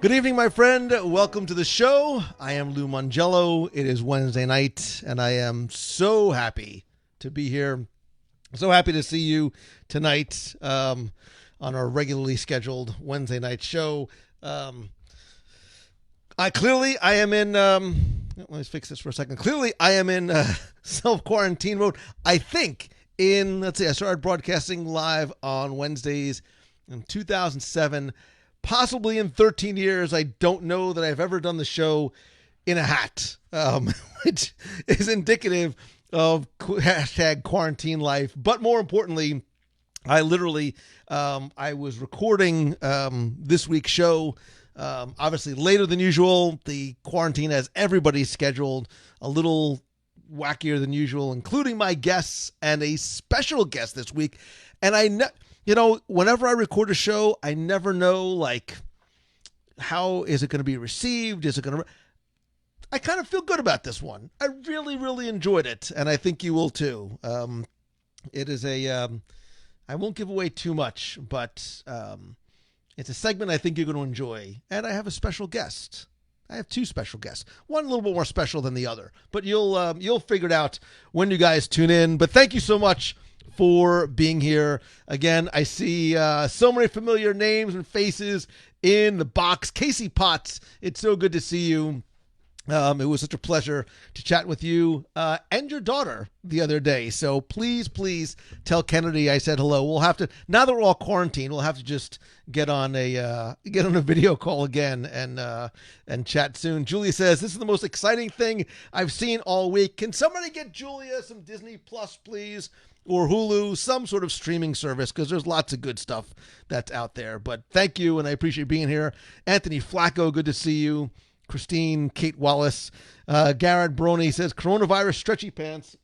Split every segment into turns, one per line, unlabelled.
Good evening, my friend. Welcome to the show. I am Lou Mongello. It is Wednesday night, and I am so happy to be here. So happy to see you tonight on our regularly scheduled Wednesday night show. I am in. Let me fix this for a second. Clearly, I am in self-quarantine mode. I think I started broadcasting live on Wednesdays in 2007. Possibly in 13 years, I don't know that I've ever done the show in a hat, which is indicative of hashtag quarantine life. But more importantly, I was recording this week's show, obviously later than usual. The quarantine has everybody scheduled a little wackier than usual, including my guests and a special guest this week. And whenever I record a show, I never know, how is it going to be received? I kind of feel good about this one. I really, really enjoyed it, and I think you will too. It is I won't give away too much, but it's a segment I think you're going to enjoy. And I have a special guest. I have two special guests. One a little bit more special than the other, but you'll figure it out when you guys tune in. But thank you so much for being here. Again, I see so many familiar names and faces in the box. Casey Potts, it's so good to see you. It was such a pleasure to chat with you and your daughter the other day. So please tell Kennedy I said hello. We'll have to, now that we're all quarantined, we'll have to just get on a video call again and chat soon. Julia says, this is the most exciting thing I've seen all week. Can somebody get Julia some Disney Plus, please? Or Hulu, some sort of streaming service, because there's lots of good stuff that's out there. But thank you, and I appreciate being here. Anthony Flacco, good to see you. Christine, Kate Wallace, Garrett Brony says, coronavirus stretchy pants.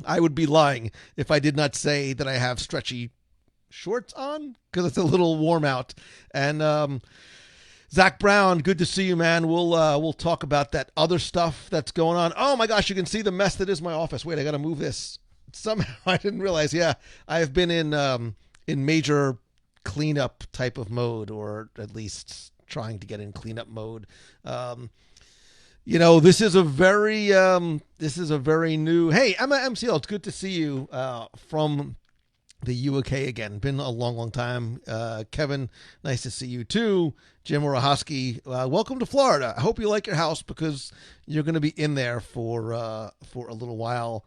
I would be lying if I did not say that I have stretchy shorts on, because it's a little warm out. And Zach Brown, good to see you, man. We'll talk about that other stuff that's going on. Oh my gosh, you can see the mess that is my office. Wait, I got to move this. Somehow I didn't realize. Yeah, I have been in major cleanup type of mode, or at least trying to get in cleanup mode. This is a very new. Hey, Emma MCL, it's good to see you from the UK again. Been a long time. Kevin, nice to see you too. Jim Worohowski, welcome to Florida. I hope you like your house, because you're going to be in there for a little while.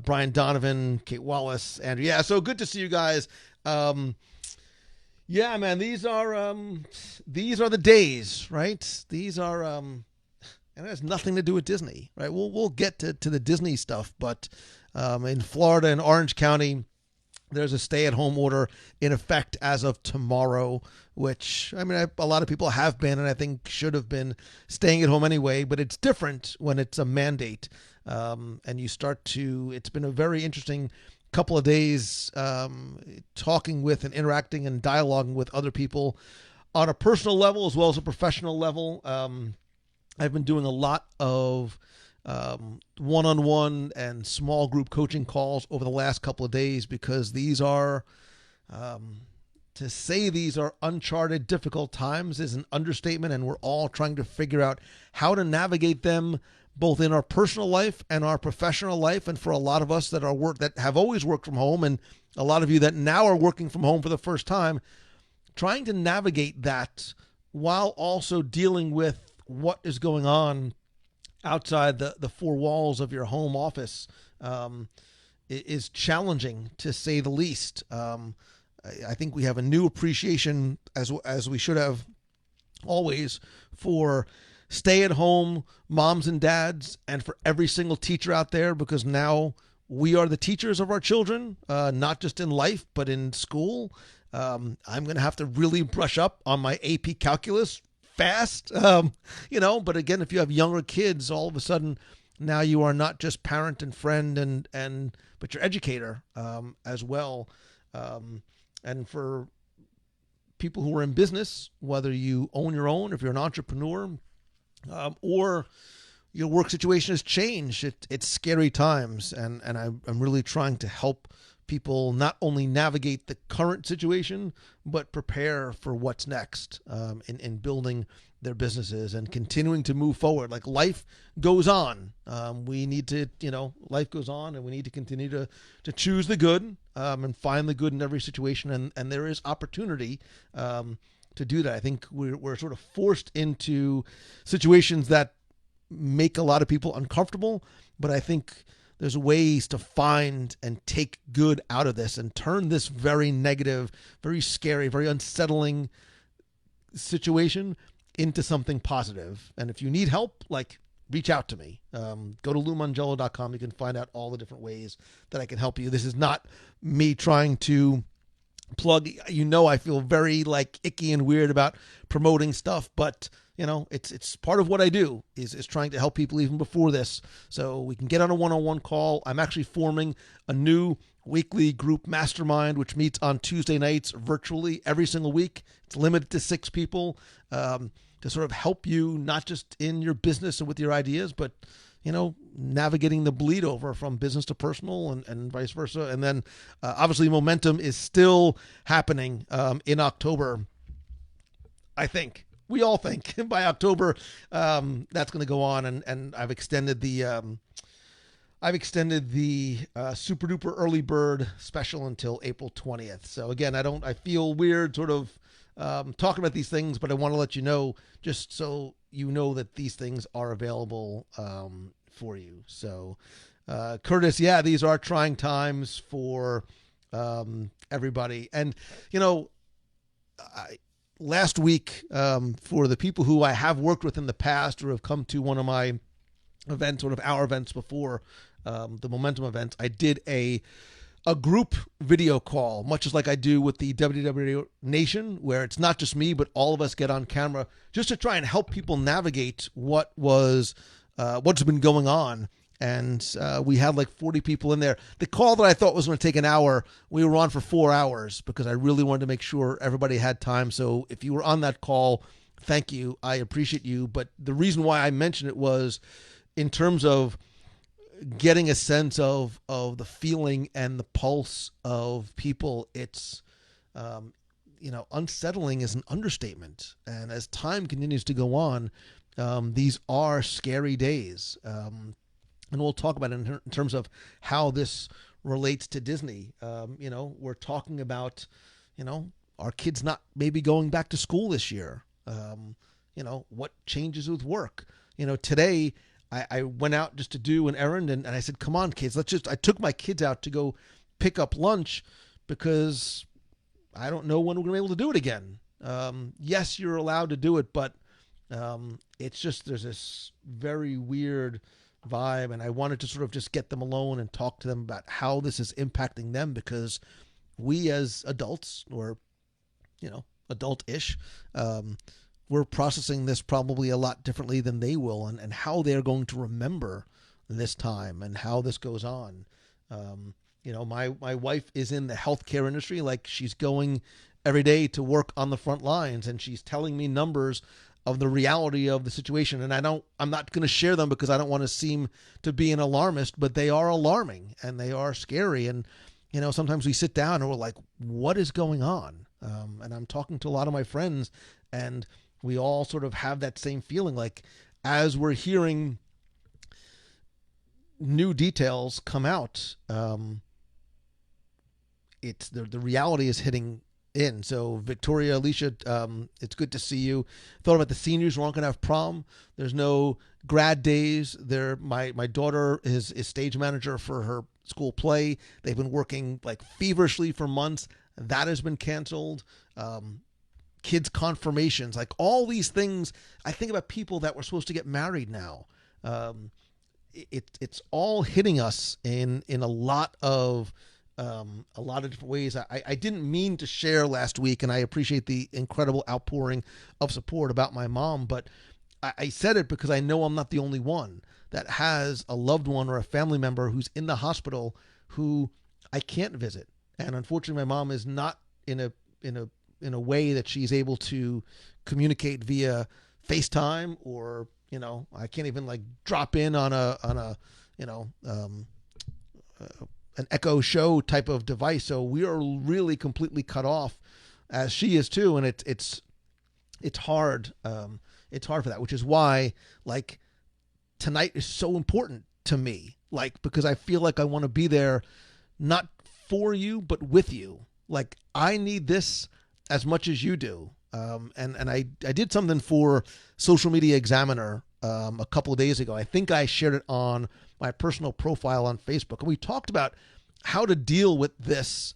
Brian Donovan, Kate Wallace, Andrew. Yeah, so good to see you guys. Yeah, man, these are the days, right? These are and it has nothing to do with Disney, right? We'll get to the Disney stuff, but in Florida and Orange County, there's a stay-at-home order in effect as of tomorrow, which, a lot of people have been, and I think should have been staying at home anyway, but it's different when it's a mandate. And it's been a very interesting couple of days talking with and interacting and dialoguing with other people on a personal level as well as a professional level. I've been doing a lot of one-on-one and small group coaching calls over the last couple of days, because these are uncharted, difficult times is an understatement, and we're all trying to figure out how to navigate them, both in our personal life and our professional life. And for a lot of us that have always worked from home, and a lot of you that now are working from home for the first time, trying to navigate that while also dealing with what is going on outside the four walls of your home office is challenging, to say the least. I think we have a new appreciation, as we should have always, for stay-at-home moms and dads, and for every single teacher out there, because now we are the teachers of our children, not just in life, but in school. I'm going to have to really brush up on my AP calculus fast, but again, if you have younger kids, all of a sudden now you are not just parent and friend but you're educator as well. And for people who are in business, whether you own your own, if you're an entrepreneur, or your work situation has changed, it's scary times. And I'm really trying to help people not only navigate the current situation, but prepare for what's next in building their businesses and continuing to move forward. Like life goes on. We need to, life goes on, and we need to continue to choose the good and find the good in every situation. And there is opportunity to do that. I think we're sort of forced into situations that make a lot of people uncomfortable, but I think there's ways to find and take good out of this and turn this very negative, very scary, very unsettling situation into something positive. And if you need help, reach out to me. Go to LouMangello.com. You can find out all the different ways that I can help you. This is not me trying to plug. I feel very icky and weird about promoting stuff, but it's part of what I do is trying to help people even before this. So we can get on a one-on-one call. I'm actually forming a new weekly group mastermind, which meets on Tuesday nights virtually every single week. It's limited to 6 people to sort of help you, not just in your business and with your ideas, but, navigating the bleed over from business to personal and vice versa. And then obviously Momentum is still happening in October. I think. We all think by October that's going to go on, and I've extended the super duper early bird special until April 20th. So again, I feel weird sort of talking about these things, but I want to let you know just so you know that these things are available for you. So Curtis, these are trying times for everybody, and last week, for the people who I have worked with in the past or have come to one of my events, sort of our events before, the Momentum events, I did a group video call, much as like I do with the WDW Radio Nation, where it's not just me, but all of us get on camera just to try and help people navigate what's been going on. And we had 40 people in there. The call that I thought was going to take an hour, we were on for 4 hours because I really wanted to make sure everybody had time. So if you were on that call, thank you. I appreciate you. But the reason why I mentioned it was in terms of getting a sense of the feeling and the pulse of people. It's, unsettling is an understatement. And as time continues to go on, these are scary days. And we'll talk about it in terms of how this relates to Disney. We're talking about, our kids not maybe going back to school this year. What changes with work. Today I went out just to do an errand and I said, come on, kids, I took my kids out to go pick up lunch because I don't know when we're going to be able to do it again. Yes, you're allowed to do it, but it's just there's this very weird vibe, and I wanted to sort of just get them alone and talk to them about how this is impacting them, because we as adults, or adult-ish, we're processing this probably a lot differently than they will, and how they're going to remember this time and how this goes on. My wife is in the healthcare industry. She's going every day to work on the front lines, and she's telling me numbers of the reality of the situation. And I'm not going to share them because I don't want to seem to be an alarmist, but they are alarming and they are scary. And, sometimes we sit down and we're like, what is going on? And I'm talking to a lot of my friends, and we all sort of have that same feeling. As we're hearing new details come out, it's the reality is hitting in. So Victoria, Alicia, it's good to see you. Thought about the seniors who aren't going to have prom. There's no grad days. My daughter is stage manager for her school play. They've been working feverishly for months. That has been canceled. Kids' confirmations, all these things. I think about people that were supposed to get married now. It's all hitting us in a lot of different ways. I didn't mean to share last week, and I appreciate the incredible outpouring of support about my mom, but I said it because I know I'm not the only one that has a loved one or a family member who's in the hospital who I can't visit. And unfortunately, my mom is not in a way that she's able to communicate via FaceTime, or I can't even drop in on an Echo Show type of device. So we are really completely cut off, as she is too, and it's hard. It's hard for that, which is why like tonight is so important to me. Like, because I feel like I want to be there, not for you, but with you. Like, I need this as much as you do. And I did something for Social Media Examiner a couple of days ago. I think I shared it on my personal profile on Facebook. And we talked about how to deal with this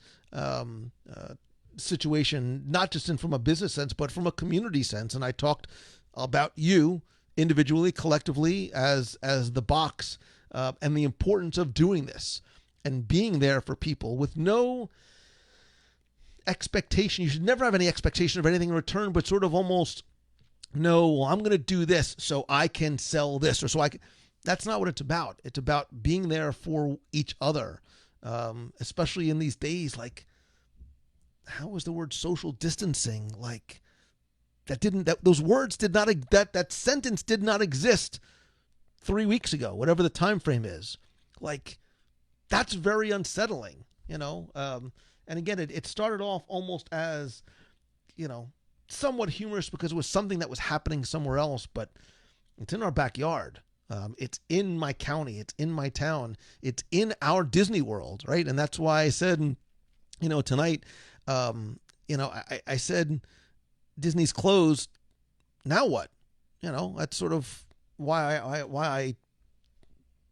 situation, not just from a business sense, but from a community sense. And I talked about you individually, collectively, as the box, and the importance of doing this and being there for people with no expectation. You should never have any expectation of anything in return, but sort of almost, no, well, I'm going to do this so I can sell this, or so I can. That's not what it's about. It's about being there for each other, especially in these days. Like, how was the word social distancing? Like, those words did not, that sentence did not exist 3 weeks ago, whatever the time frame is. Like, that's very unsettling, you know? And again, it started off almost as, you know, somewhat humorous because it was something that was happening somewhere else, but it's in our backyard. It's in my county. It's in my town. It's in our Disney World, right? And that's why I said, you know, tonight, you know, I said Disney's closed. Now what? You know, that's sort of why I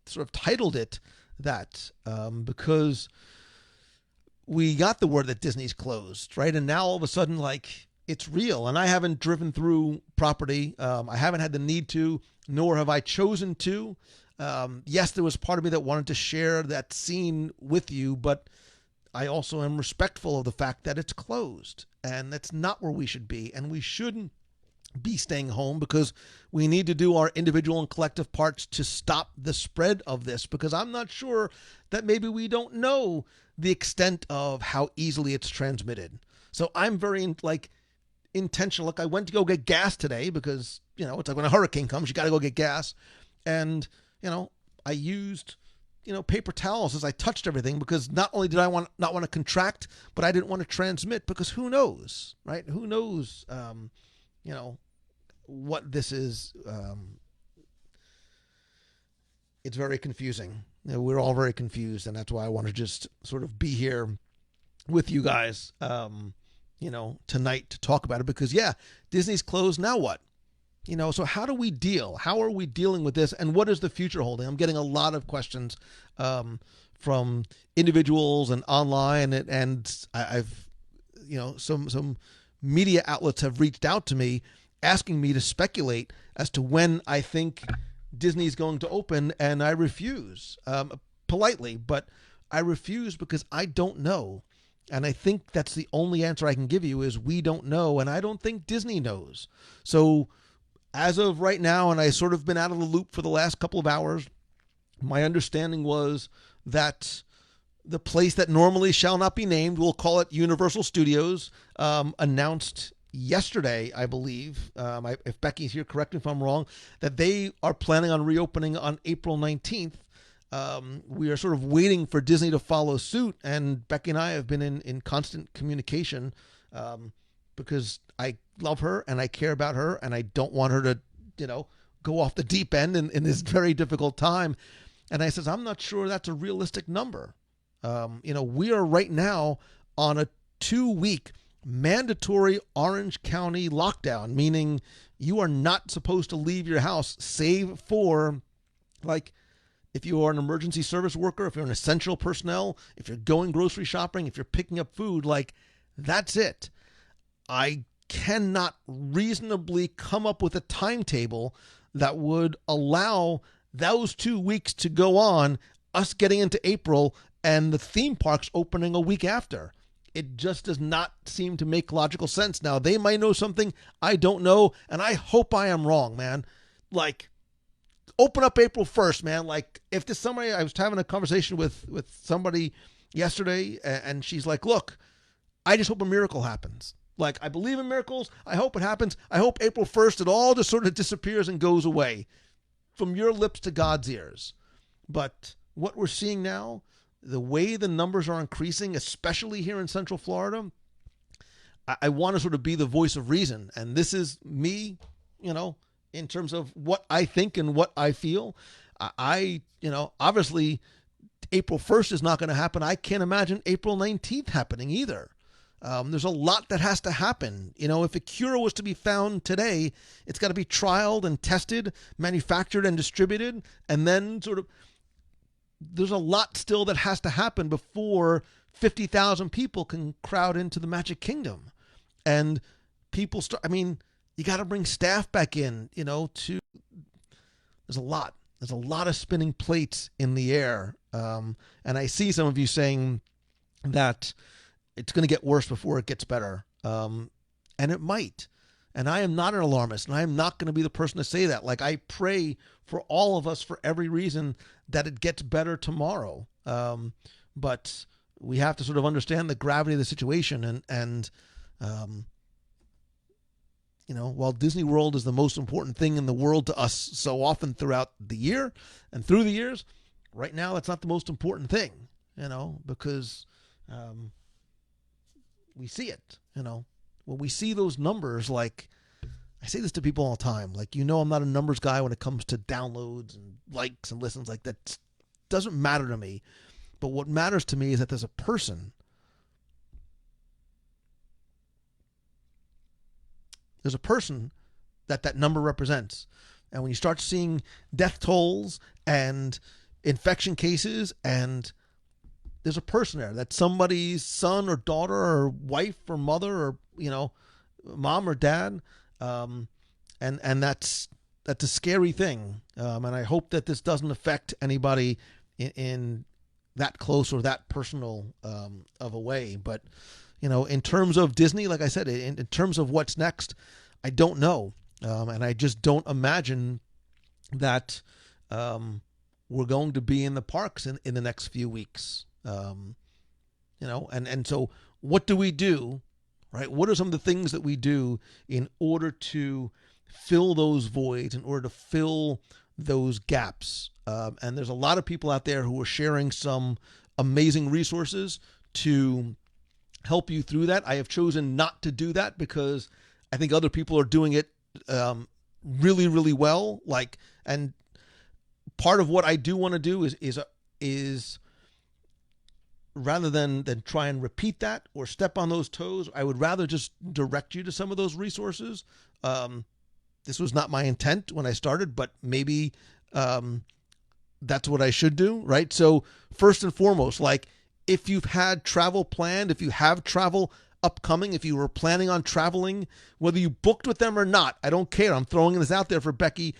sort of titled it that, because we got the word that Disney's closed, right? And now all of a sudden, like, it's real. And I haven't driven through property. I haven't had the need to, nor have I chosen to. Yes, there was part of me that wanted to share that scene with you, but I also am respectful of the fact that it's closed, and that's not where we should be. And we shouldn't be staying home because we need to do our individual and collective parts to stop the spread of this, because I'm not sure that maybe we don't know the extent of how easily it's transmitted. So I'm very intentional. Like, I went to go get gas today because, you know, it's like when a hurricane comes, you got to go get gas. And, you know, I used, you know, paper towels as I touched everything, because not only did I not want to contract, but I didn't want to transmit, because who knows, right? Who knows, you know, what this is. It's very confusing. You know, we're all very confused, and that's why I want to just sort of be here with you guys, you know, tonight to talk about it, because yeah, Disney's closed. Now what? You know, so how do we deal? How are we dealing with this? And what is the future holding? I'm getting a lot of questions from individuals and online, and I've, you know, some media outlets have reached out to me asking me to speculate as to when I think Disney's going to open, and I refuse, politely, but I refuse because I don't know. And I think that's the only answer I can give you is we don't know, and I don't think Disney knows. So as of right now, and I sort of been out of the loop for the last couple of hours, my understanding was that the place that normally shall not be named, we'll call it Universal Studios, announced yesterday, I believe, if Becky's here, correct me if I'm wrong, that they are planning on reopening on April 19th. We are sort of waiting for Disney to follow suit, and Becky and I have been in constant communication, because I love her and I care about her, and I don't want her to, you know, go off the deep end in this very difficult time. And I says, I'm not sure that's a realistic number. You know, we are right now on a 2-week mandatory Orange County lockdown, meaning you are not supposed to leave your house save for, like, if you are an emergency service worker, if you're an essential personnel, if you're going grocery shopping, if you're picking up food, like, that's it. I cannot reasonably come up with a timetable that would allow those 2 weeks to go on, us getting into April and the theme parks opening a week after. It just does not seem to make logical sense. Now, they might know something I don't know, and I hope I am wrong, man. Like, open up April 1st, man. Like, if this somebody, I was having a conversation with somebody yesterday, and she's like, look, I just hope a miracle happens. Like, I believe in miracles. I hope it happens. I hope April 1st it all just sort of disappears and goes away from your lips to God's ears. But what we're seeing now, the way the numbers are increasing, especially here in Central Florida, I want to sort of be the voice of reason. And this is me, you know, in terms of what I think and what I feel. Obviously April 1st is not going to happen. I can't imagine April 19th happening either. There's a lot that has to happen. If a cure was to be found today, it's got to be trialed and tested, manufactured and distributed, and then there's a lot still that has to happen before 50,000 people can crowd into the Magic Kingdom. And people you got to bring staff back in, there's a lot. There's a lot of spinning plates in the air. And I see some of you saying that it's going to get worse before it gets better. And it might. And I am not an alarmist, and I am not going to be the person to say that. Like, I pray for all of us for every reason that it gets better tomorrow. But we have to sort of understand the gravity of the situation. And while Disney World is the most important thing in the world to us so often throughout the year and through the years, right now that's not the most important thing, because we see it, when we see those numbers. Like, I say this to people all the time, like, I'm not a numbers guy when it comes to downloads and likes and listens. Like, that doesn't matter to me. But what matters to me is that there's a person. There's a person that number represents. And when you start seeing death tolls and infection cases, and there's a person there, that's somebody's son or daughter or wife or mother or, mom or dad. And that's a scary thing. And I hope that this doesn't affect anybody in that close or that personal of a way. But, in terms of Disney, like I said, in terms of what's next, I don't know. And I just don't imagine that we're going to be in the parks in the next few weeks. And so what do we do, right? What are some of the things that we do in order to fill those voids, in order to fill those gaps? And there's a lot of people out there who are sharing some amazing resources to help you through that. I have chosen not to do that because I think other people are doing it really, really well. And part of what I do want to do is rather than try and repeat that or step on those toes, I would rather just direct you to some of those resources. This was not my intent when I started, but maybe that's what I should do, right? So first and foremost, if you've had travel planned, if you have travel upcoming, if you were planning on traveling, whether you booked with them or not, I don't care. I'm throwing this out there for Becky.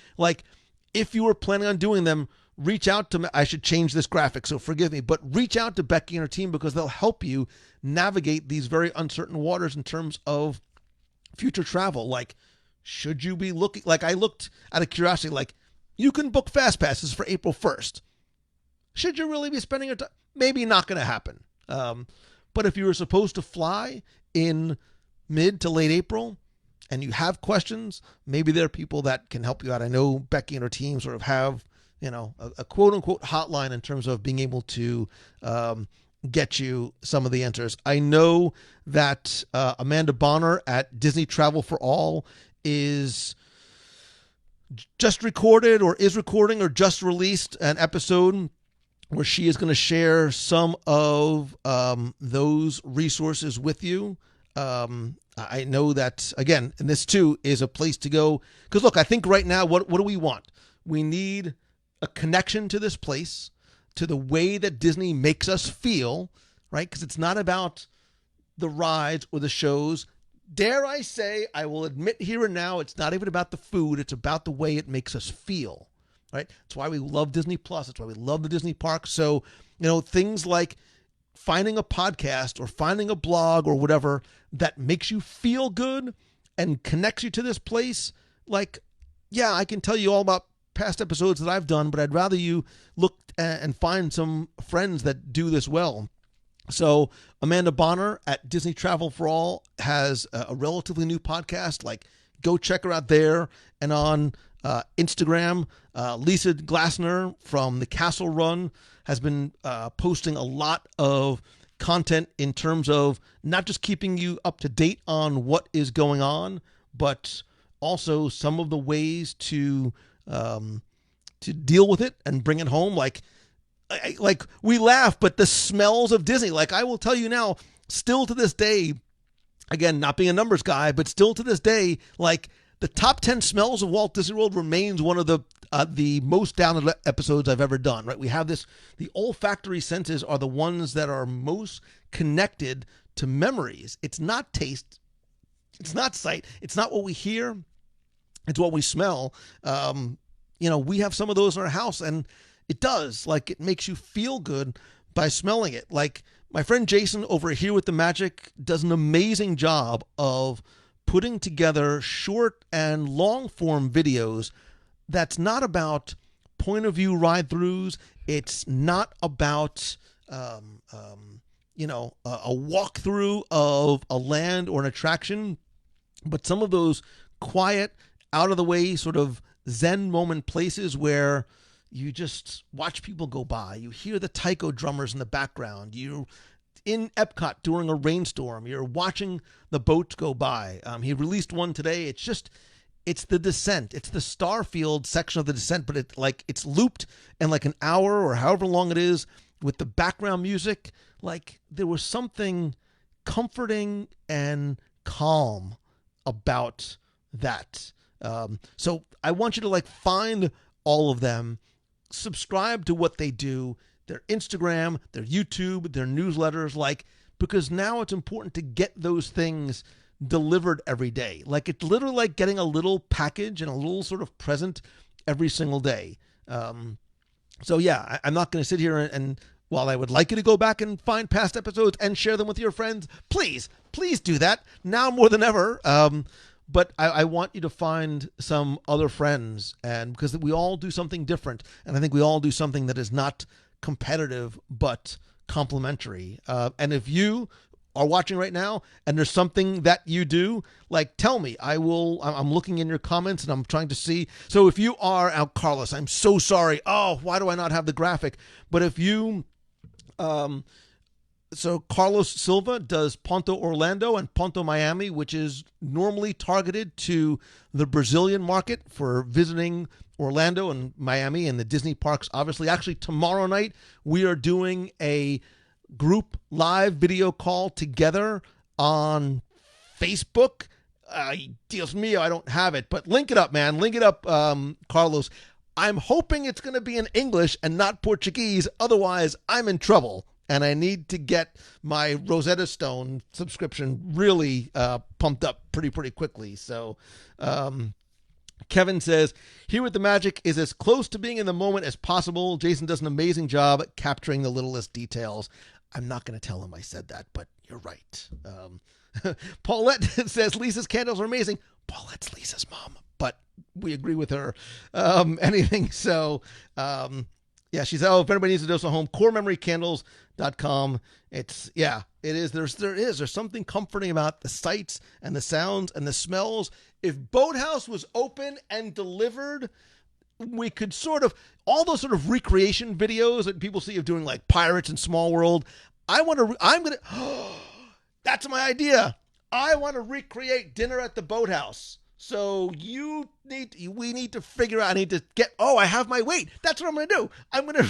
If you were planning on doing them, reach out to me. I should change this graphic, so forgive me, but reach out to Becky and her team because they'll help you navigate these very uncertain waters in terms of future travel. Should you be looking, I looked out of curiosity, you can book fast passes for April 1st. Should you really be spending your time? Maybe not going to happen. But if you were supposed to fly in mid to late April and you have questions, maybe there are people that can help you out. I know Becky and her team sort of have, a quote unquote hotline in terms of being able to get you some of the answers. I know that Amanda Bonner at Disney Travel for All is just recorded or is recording or just released an episode where she is going to share some of those resources with you. I know that, again, and this too is a place to go. Because look, I think right now, what do we want? We need a connection to this place, to the way that Disney makes us feel, right? Because it's not about the rides or the shows. Dare I say, I will admit here and now, it's not even about the food. It's about the way it makes us feel, right? That's why we love Disney Plus. That's why we love the Disney parks. So, things like finding a podcast or finding a blog or whatever that makes you feel good and connects you to this place. I can tell you all about past episodes that I've done, but I'd rather you look and find some friends that do this well. So Amanda Bonner at Disney Travel for All has a relatively new podcast. Go check her out there. And on Instagram, Lisa Glassner from the Castle Run has been posting a lot of content in terms of not just keeping you up to date on what is going on, but also some of the ways to deal with it and bring it home. Like we laugh, but the smells of Disney, like I will tell you now, still to this day, again, not being a numbers guy, but still to this day, like the top 10 smells of Walt Disney World remains one of the most downloaded episodes I've ever done, right? We have this, the olfactory senses are the ones that are most connected to memories. It's not taste. It's not sight. It's not what we hear. It's what we smell. We have some of those in our house, and it does. Like, it makes you feel good by smelling it. Like, my friend Jason over here with the Magic does an amazing job of putting together short and long form videos that's not about point of view ride throughs. It's not about, a walkthrough of a land or an attraction, but some of those quiet, out of the way sort of Zen moment places where you just watch people go by. You hear the taiko drummers in the background. You're in Epcot during a rainstorm. You're watching the boats go by. He released one today. It's the Descent. It's the Starfield section of the Descent, but it's looped in like an hour or however long it is with the background music. Like, there was something comforting and calm about that. So I want you to find all of them, subscribe to what they do, their Instagram, their YouTube, their newsletters, because now it's important to get those things delivered every day. Like, it's literally like getting a little package and a little sort of present every single day. So yeah, I'm not going to sit here and while I would like you to go back and find past episodes and share them with your friends, please do that now more than ever. But I want you to find some other friends, and because we all do something different, and I think we all do something that is not competitive but complementary. And if you are watching right now and there's something that you do, tell me. I'm looking in your comments and I'm trying to see. So if you are out, Carlos, I'm so sorry. Oh, why do I not have the graphic? But if you so Carlos Silva does Ponto Orlando and Ponto Miami, which is normally targeted to the Brazilian market for visiting Orlando and Miami and the Disney parks. Obviously, actually tomorrow night, we are doing a group live video call together on Facebook. Dios mío, I don't have it, but link it up, man. Link it up, Carlos. I'm hoping it's going to be in English and not Portuguese. Otherwise, I'm in trouble. And I need to get my Rosetta Stone subscription really pumped up pretty quickly. So Kevin says, here with the Magic is as close to being in the moment as possible. Jason does an amazing job at capturing the littlest details. I'm not going to tell him I said that, but you're right. Paulette says, Lisa's candles are amazing. Paulette's Lisa's mom, but we agree with her. Anything so... yeah, she said, if anybody needs a dose of home, corememorycandles.com. It is. There's something comforting about the sights and the sounds and the smells. If Boathouse was open and delivered, we could sort of, all those sort of recreation videos that people see of doing Pirates and Small World. That's my idea. I want to recreate dinner at the Boathouse. So we need to figure out, I have that's what I'm going to do. I'm going to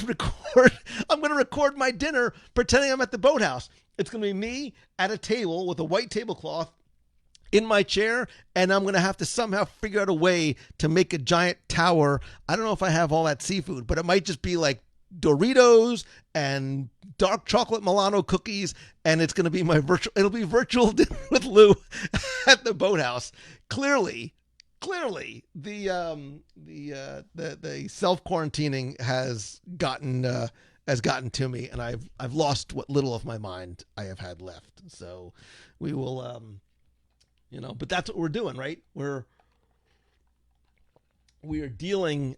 record my dinner pretending I'm at the Boathouse. It's going to be me at a table with a white tablecloth in my chair, and I'm going to have to somehow figure out a way to make a giant tower. I don't know if I have all that seafood, but it might just be Doritos and dark chocolate Milano cookies, and it's going to be it'll be virtual dinner with Lou at the Boathouse. Clearly the self-quarantining has gotten to me, and I've lost what little of my mind I have had left. So we will but that's what we're doing, right? We are dealing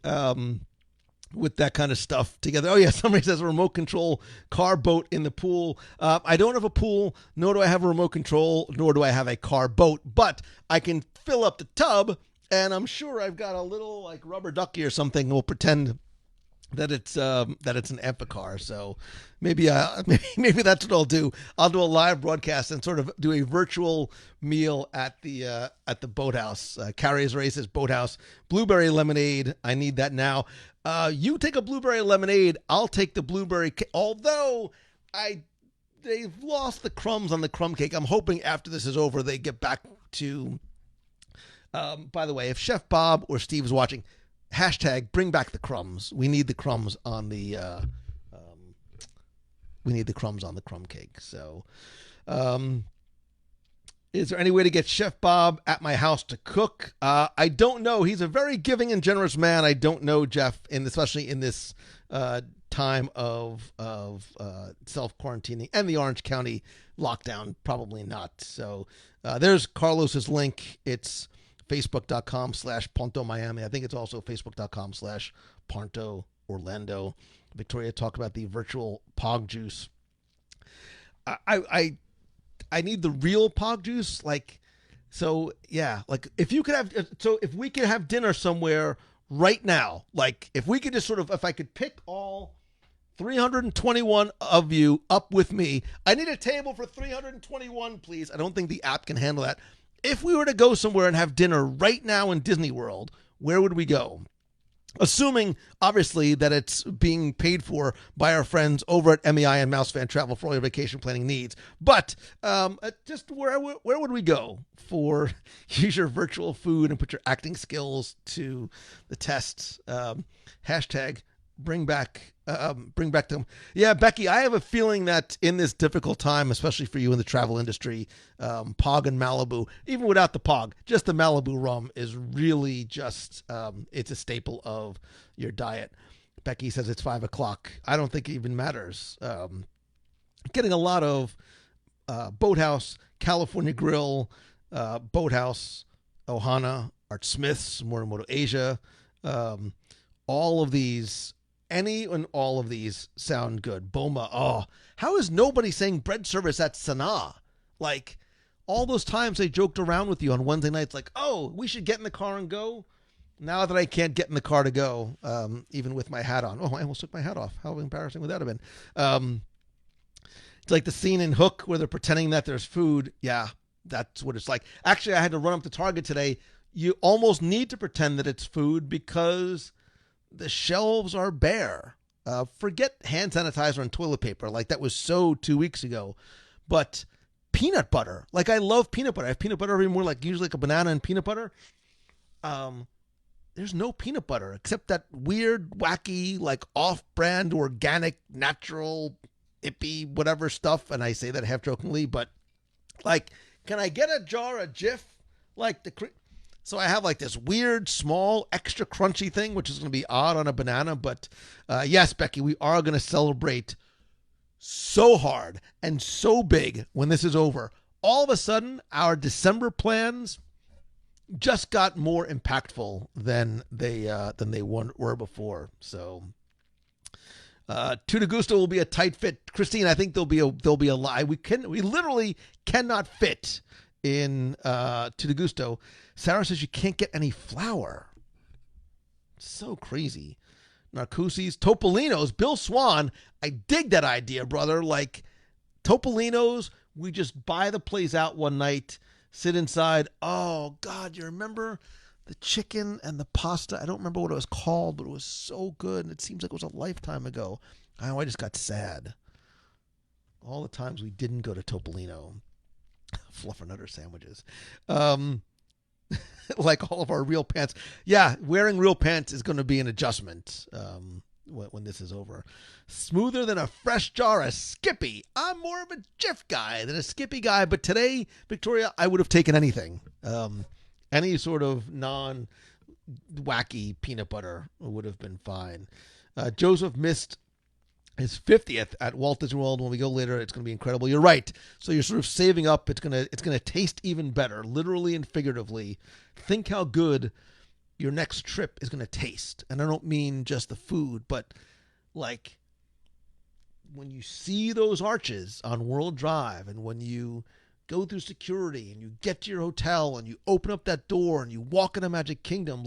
with that kind of stuff together. Oh yeah, somebody says a remote control car boat in the pool. I don't have a pool, nor do I have a remote control, nor do I have a car boat, but I can fill up the tub, and I'm sure I've got a little rubber ducky or something. We'll pretend that it's an Epicar. So maybe maybe that's what I'll do. I'll do a live broadcast and sort of do a virtual meal at the boathouse. Carrier's Races Boathouse. Blueberry lemonade. I need that now. You take a blueberry lemonade. I'll take the blueberry. Although they've lost the crumbs on the crumb cake. I'm hoping after this is over they get back to. By the way, if Chef Bob or Steve is watching, hashtag bring back the crumbs. We need the crumbs on the crumb cake. So, is there any way to get Chef Bob at my house to cook? I don't know. He's a very giving and generous man. I don't know, Jeff, especially in this time of self-quarantining and the Orange County lockdown. Probably not. So there's Carlos's link. It's Facebook.com/Ponto Miami. I think it's also Facebook.com/Ponto Orlando. Victoria talked about the virtual Pog juice. I need the real Pog juice. If we could have dinner somewhere right now, if we could just if I could pick all 321 of you up with me, I need a table for 321, please. I don't think the app can handle that. If we were to go somewhere and have dinner right now in Disney World, where would we go? Assuming, obviously, that it's being paid for by our friends over at MEI and Mouse Fan Travel for all your vacation planning needs. But just where would we go for use your virtual food and put your acting skills to the test? Hashtag bring back them. Yeah, Becky, I have a feeling that in this difficult time, especially for you in the travel industry, Pog and Malibu, even without the Pog, just the Malibu rum is really just, it's a staple of your diet. Becky says it's 5:00. I don't think it even matters. Getting a lot of Boathouse, California Grill, Boathouse, Ohana, Art Smith's, Morimoto Asia, all of these. Any and all of these sound good. Boma. Oh, how is nobody saying bread service at Sanaa? All those times they joked around with you on Wednesday nights, oh, we should get in the car and go. Now that I can't get in the car to go, even with my hat on. Oh, I almost took my hat off. How embarrassing would that have been? It's like the scene in Hook where they're pretending that there's food. Yeah, that's what it's like. Actually, I had to run up to Target today. You almost need to pretend that it's food because the shelves are bare. Forget hand sanitizer and toilet paper. That was so 2 weeks ago. But peanut butter. I love peanut butter. I have peanut butter every morning, usually a banana and peanut butter. There's no peanut butter except that weird, wacky, off-brand, organic, natural, hippie, whatever stuff. And I say that half jokingly, but can I get a jar of Jif? So I have this weird, small, extra crunchy thing, which is going to be odd on a banana. But yes, Becky, we are going to celebrate so hard and so big when this is over. All of a sudden, our December plans just got more impactful than they were before. So Tutti Gusto will be a tight fit. Christine, I think there'll be a lie. We literally cannot fit in Tutti Gusto. Sarah says you can't get any flour. So crazy. Narcoosse's, Topolino's, Bill Swan. I dig that idea, brother. Topolino's, we just buy the place out one night, sit inside. Oh, God, you remember the chicken and the pasta? I don't remember what it was called, but it was so good. And it seems like it was a lifetime ago. I just got sad. All the times we didn't go to Topolino. Fluffernutter sandwiches. All of our real pants. Yeah, wearing real pants is going to be an adjustment when this is over. Smoother than a fresh jar of Skippy. I'm more of a Jif guy than a Skippy guy, but today, Victoria, I would have taken anything. Any sort of non-wacky peanut butter would have been fine. Josef missed his 50th at Walt Disney World. When we go later, it's going to be incredible. You're right. So you're sort of saving up. It's going to taste even better, literally and figuratively. Think how good your next trip is going to taste. And I don't mean just the food, but when you see those arches on World Drive and when you go through security and you get to your hotel and you open up that door and you walk into Magic Kingdom,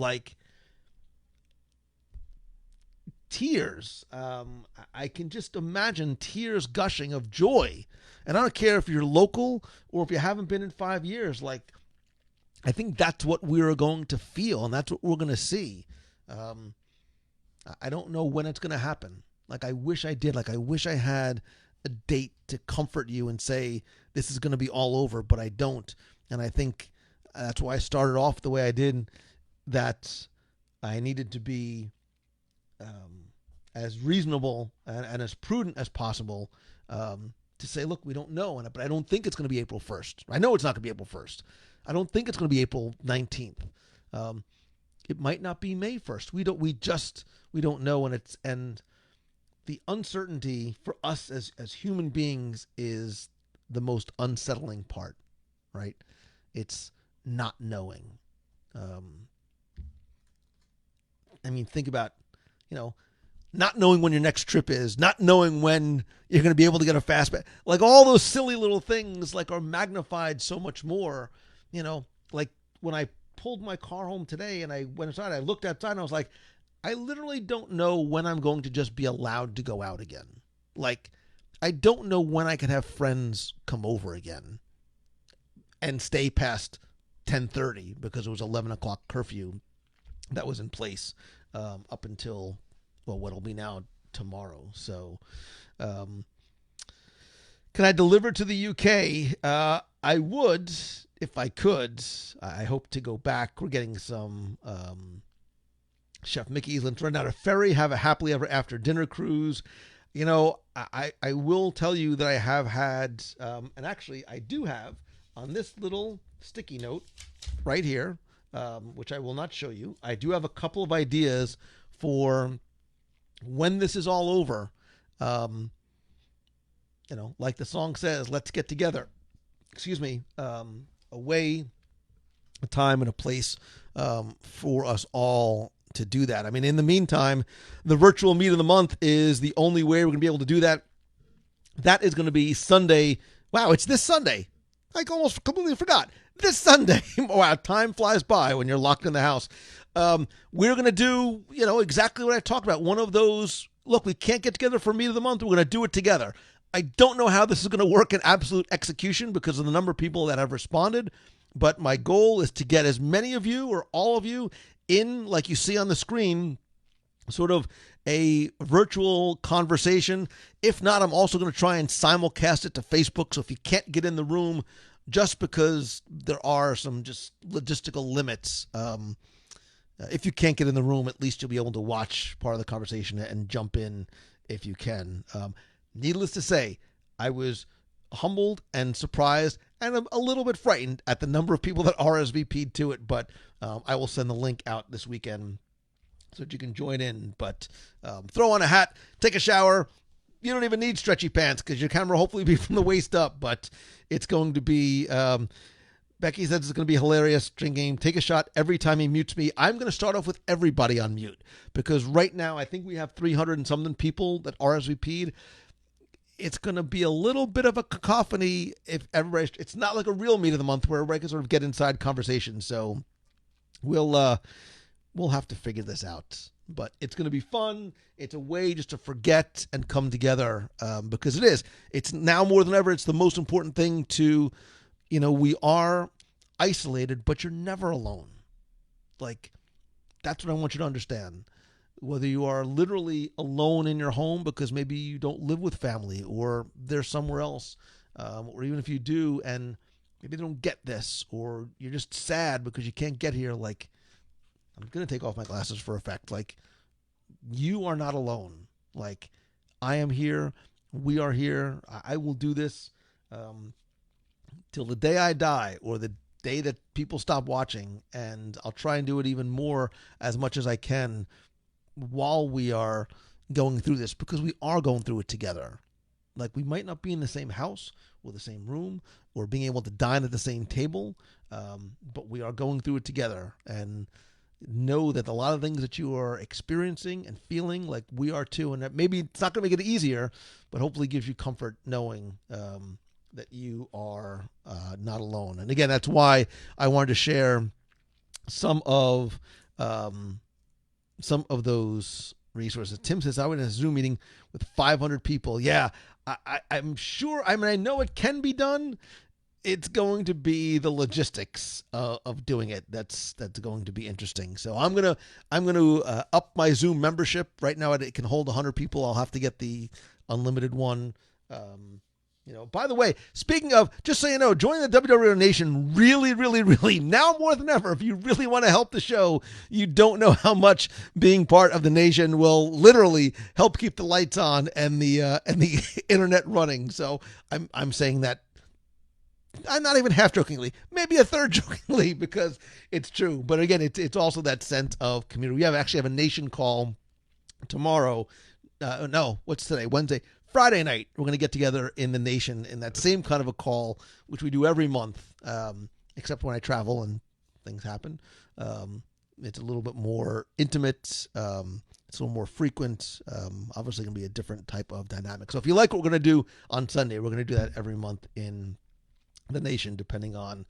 tears. I can just imagine tears gushing of joy. And I don't care if you're local or if you haven't been in 5 years. Like, I think that's what we're going to feel, and that's what we're going to see. I don't know when it's going to happen. Like, I wish I did. Like, I wish I had a date to comfort you and say, this is going to be all over, but I don't. And I think that's why I started off the way I did, that I needed to be as reasonable and as prudent as possible to say, look, we don't know. But I don't think it's going to be April 1st. I know it's not going to be April 1st. I don't think it's going to be April 19th. It might not be May 1st. We don't know. And the uncertainty for us as human beings is the most unsettling part, right? It's not knowing. Think about, not knowing when your next trip is, not knowing when you're going to be able to get a fast pass. Like, all those silly little things are magnified so much more. Like when I pulled my car home today and I went inside, I looked outside and I was like, I literally don't know when I'm going to just be allowed to go out again. Like, I don't know when I can have friends come over again and stay past 10:30 because it was 11 o'clock curfew that was in place up until, what'll be now tomorrow. So, can I deliver to the UK? I would, if I could. I hope to go back. We're getting some Chef Mickey's. Let's rent out a ferry, have a happily ever after dinner cruise. I will tell you that I have had, and actually I do have on this little sticky note right here, which I will not show you. I do have a couple of ideas for when this is all over. Like the song says, let's get together. A time and a place for us all to do that. In the meantime, the virtual meet of the month is the only way we're going to be able to do that. That is going to be Sunday. Wow, it's this Sunday. I almost completely forgot. This Sunday. Wow, time flies by when you're locked in the house. We're going to do, exactly what I talked about. One of those, look, we can't get together for meet of the month. We're going to do it together. I don't know how this is going to work in absolute execution because of the number of people that have responded, but my goal is to get as many of you or all of you in, like you see on the screen, sort of a virtual conversation. If not, I'm also going to try and simulcast it to Facebook. So if you can't get in the room, just because there are some just logistical limits, if you can't get in the room, at least you'll be able to watch part of the conversation and jump in if you can. Needless to say, I was humbled and surprised and a little bit frightened at the number of people that RSVP'd to it, but I will send the link out this weekend so that you can join in. But throw on a hat, take a shower. You don't even need stretchy pants because your camera will hopefully be from the waist up, but it's going to be, Becky says it's going to be hilarious. Drinking, take a shot every time he mutes me. I'm going to start off with everybody on mute because right now I think we have 300 and something people that RSVP'd. It's going to be a little bit of a cacophony if everybody, it's not like a real meet of the month where everybody can sort of get inside conversation. So we'll have to figure this out, but it's going to be fun. It's a way just to forget and come together because it's now more than ever. It's the most important thing to, we are isolated, but you're never alone. Like, that's what I want you to understand. Whether you are literally alone in your home because maybe you don't live with family or they're somewhere else, or even if you do and maybe they don't get this, or you're just sad because you can't get here. Like, I'm going to take off my glasses for effect. Like, you are not alone. Like, I am here. We are here. I will do this till the day I die or the day that people stop watching. And I'll try and do it even more as much as I can while we are going through this, because we are going through it together. Like, we might not be in the same house or the same room or being able to dine at the same table, but we are going through it together. And know that a lot of things that you are experiencing and feeling, like we are too, and that maybe it's not going to make it easier, but hopefully gives you comfort knowing that you are not alone. And again, that's why I wanted to share some of those resources. Tim says, I went in a Zoom meeting with 500 people. Yeah, I'm sure. I mean, I know it can be done. It's going to be the logistics of doing it that's going to be interesting. So I'm gonna up my Zoom membership. Right now it can hold 100 people. I'll have to get the unlimited one. By the way, speaking of, just so you know, join the WDW Radio Nation really, really, really, now more than ever. If you really want to help the show, you don't know how much being part of the nation will literally help keep the lights on and the internet running. So I'm saying that. I'm not even half jokingly, maybe a third jokingly, because it's true. But again, it's also that sense of community. We actually have a nation call tomorrow. What's today? Wednesday. Friday night, we're going to get together in the nation in that same kind of a call, which we do every month, except when I travel and things happen. It's a little bit more intimate. It's a little more frequent. Obviously going to be a different type of dynamic. So if you like what we're going to do on Sunday, we're going to do that every month in the nation, depending on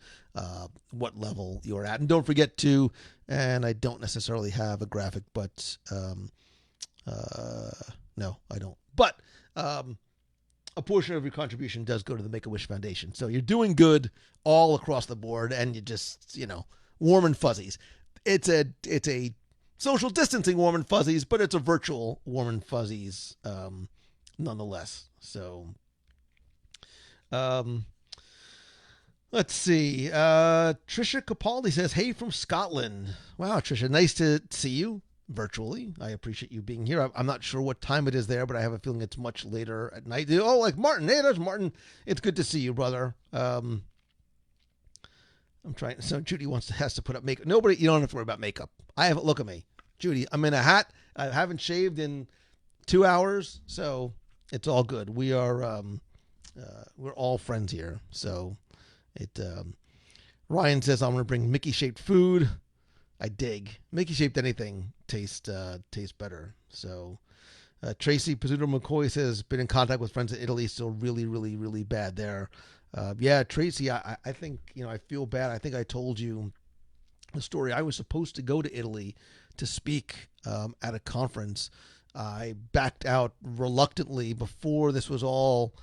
what level you're at. And don't forget to, and I don't necessarily have a graphic, but no, I don't. But a portion of your contribution does go to the Make-A-Wish Foundation. So you're doing good all across the board, and you just, warm and fuzzies. It's a social distancing warm and fuzzies, but it's a virtual warm and fuzzies nonetheless. So let's see. Tricia Capaldi says, hey from Scotland. Wow, Tricia, nice to see you virtually. I appreciate you being here. I'm not sure what time it is there, but I have a feeling it's much later at night. Oh, like Martin. Hey, there's Martin. It's good to see you, brother. I'm trying. So Judy has to put up makeup. Nobody, you don't have to worry about makeup. Look at me. Judy, I'm in a hat. I haven't shaved in 2 hours, so it's all good. We are, we're all friends here. So Ryan says, I'm going to bring Mickey-shaped food. I dig. Mickey-shaped anything tastes better. So Tracy Pizzuto McCoy says, been in contact with friends in Italy, still really, really, really bad there. Yeah, Tracy, I think, I feel bad. I think I told you the story. I was supposed to go to Italy to speak at a conference. I backed out reluctantly before this was all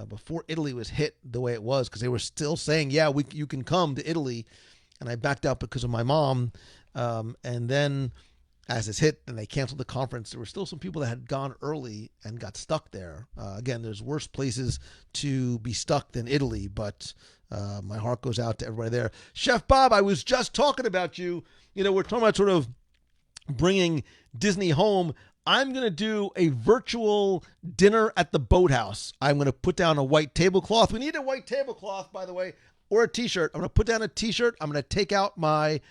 before Italy was hit the way it was, because they were still saying, yeah, you can come to Italy. And I backed out because of my mom. And then as this hit and they canceled the conference, there were still some people that had gone early and got stuck there. Again, there's worse places to be stuck than Italy, but my heart goes out to everybody there. Chef Bob, I was just talking about you. We're talking about sort of bringing Disney home. I'm going to do a virtual dinner at the boathouse. I'm going to put down a white tablecloth. We need a white tablecloth, by the way, or a t-shirt. I'm going to put down a t-shirt. I'm going to take out my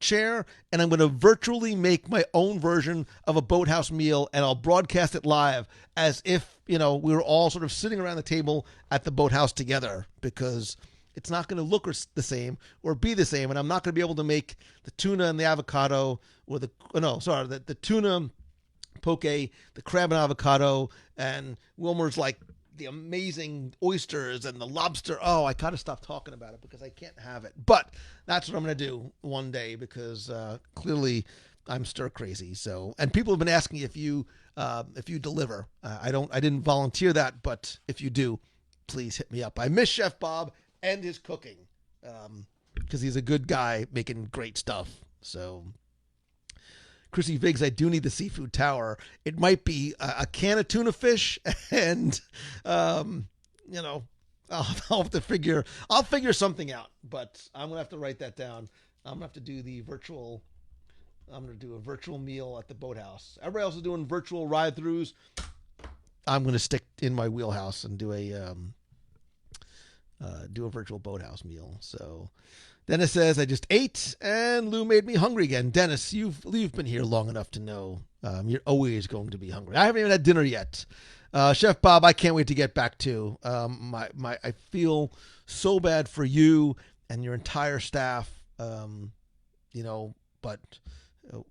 chair, and I'm going to virtually make my own version of a boathouse meal, and I'll broadcast it live as if, we were all sort of sitting around the table at the boathouse together, because it's not going to look the same or be the same, and I'm not going to be able to make the tuna and the avocado, or the tuna poke, the crab and avocado, and Wilmer's like the amazing oysters and the lobster. Oh, I gotta stop talking about it because I can't have it. But that's what I'm gonna do one day, because clearly I'm stir crazy. So, and people have been asking if you deliver. I didn't volunteer that, but if you do, please hit me up. I miss Chef Bob and his cooking, because he's a good guy making great stuff. So, Chrissy Viggs, I do need the seafood tower. It might be a can of tuna fish, and I'll have to figure something out. But I'm gonna have to write that down. I'm gonna have to do I'm gonna do a virtual meal at the boathouse. Everybody else is doing virtual ride-throughs. I'm gonna stick in my wheelhouse and do a virtual boathouse meal. So. Dennis says, I just ate and Lou made me hungry again. Dennis, you've been here long enough to know you're always going to be hungry. I haven't even had dinner yet. Chef Bob, I can't wait to get back to I feel so bad for you and your entire staff, but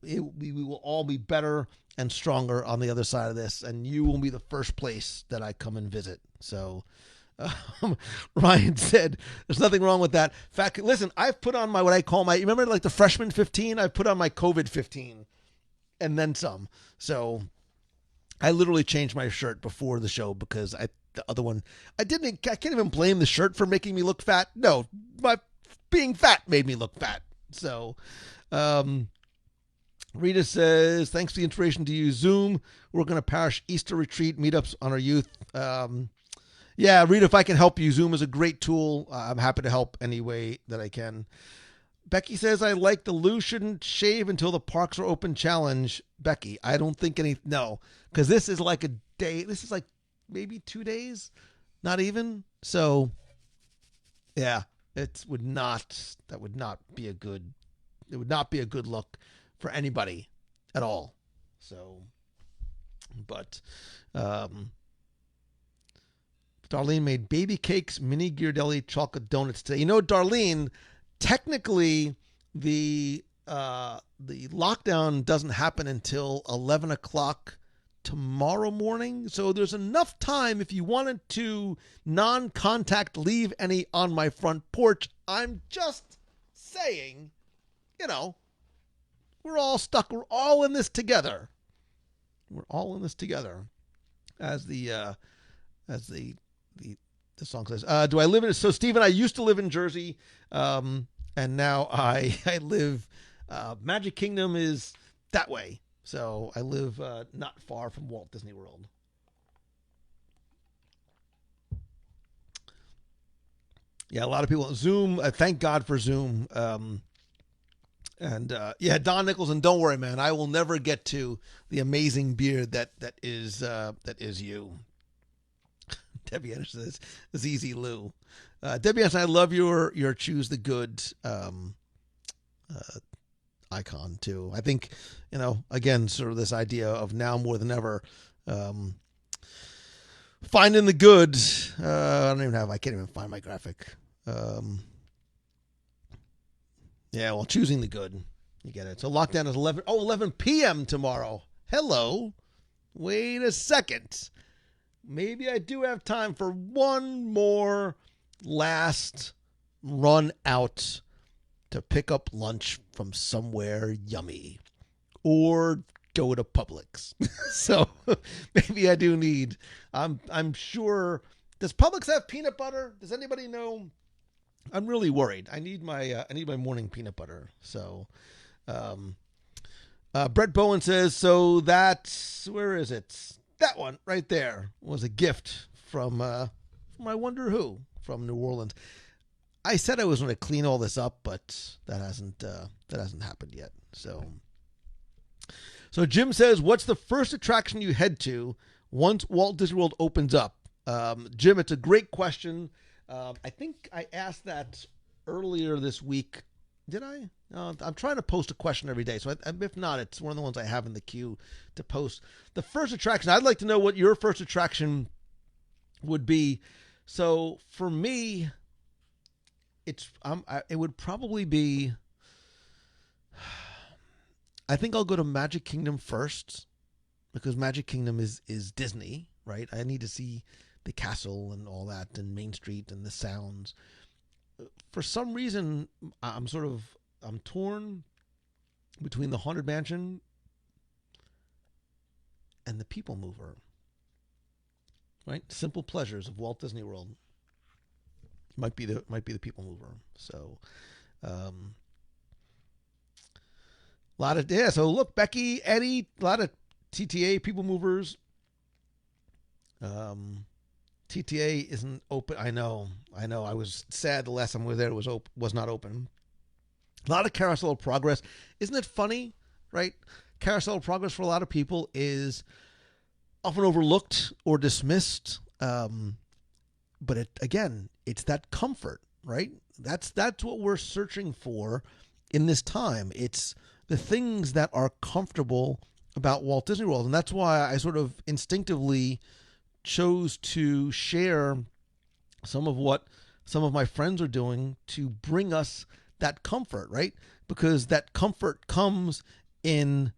we will all be better and stronger on the other side of this, and you will be the first place that I come and visit. So Ryan said, there's nothing wrong with that. In fact, listen, I've put on what I call remember like the freshman 15? I've put on my COVID 15. and then some. So I literally changed my shirt before the show because the other one, I can't even blame the shirt for making me look fat. No, my being fat made me look fat. So, Rita says, thanks for the inspiration to use Zoom. We're going to parish Easter retreat meetups on our youth. Yeah, Rita, if I can help you, Zoom is a great tool. I'm happy to help any way that I can. Becky says, I like the Lou shouldn't shave until the parks are open challenge. Becky, I don't think no, because this is like a day. This is like maybe 2 days, not even. So, yeah, that would not be a good look for anybody at all. So, but, Darlene made baby cakes, mini Ghirardelli chocolate donuts today. You know, Darlene, technically the lockdown doesn't happen until 11 o'clock tomorrow morning. So there's enough time if you wanted to non-contact leave any on my front porch. I'm just saying, you know, we're all stuck. We're all in this together. We're all in this together. As the song says, do I live in, so Stephen, I used to live in Jersey. And now I live, Magic Kingdom is that way. So I live, not far from Walt Disney World. Yeah. A lot of people Zoom, thank God for Zoom. Yeah, Don Nicholson, don't worry, man. I will never get to the amazing beard that is you. Debbie Anderson says, ZZ Lou. Debbie Anderson, I love your choose the good icon too. I think, you know, again, sort of this idea of now more than ever, finding the good. I can't even find my graphic. Yeah, well, choosing the good. You get it. So lockdown is 11 p.m. tomorrow. Hello. Wait a second. Maybe I do have time for one more last run out to pick up lunch from somewhere yummy or go to Publix. So maybe I do need, I'm sure, does Publix have peanut butter? Does anybody know? I'm really worried. I need my morning peanut butter. So, Brett Bowen says, so that's, where is it? That one right there was a gift from I wonder who, from New Orleans. I said I was going to clean all this up, but that hasn't happened yet. So Jim says, what's the first attraction you head to once Walt Disney World opens up? Jim, it's a great question. I think I asked that earlier this week. Did I? I'm trying to post a question every day. So if not, it's one of the ones I have in the queue to post. The first attraction, I'd like to know what your first attraction would be. So for me, it would probably be, I think I'll go to Magic Kingdom first, because Magic Kingdom is Disney, right? I need to see the castle and all that, and Main Street and the sounds. For some reason, I'm torn between the Haunted Mansion and the People Mover. Right? Simple pleasures of Walt Disney World. Might be the People Mover. So, so look, Becky, Eddie, a lot of TTA People Movers. TTA isn't open. I know. I was sad the last time we were there. It was not open. A lot of Carousel of Progress. Isn't it funny, right? Carousel of Progress for a lot of people is often overlooked or dismissed. But it's that comfort, right? That's what we're searching for in this time. It's the things that are comfortable about Walt Disney World. And that's why I sort of instinctively chose to share some of what some of my friends are doing to bring us that comfort, right? Because that comfort comes in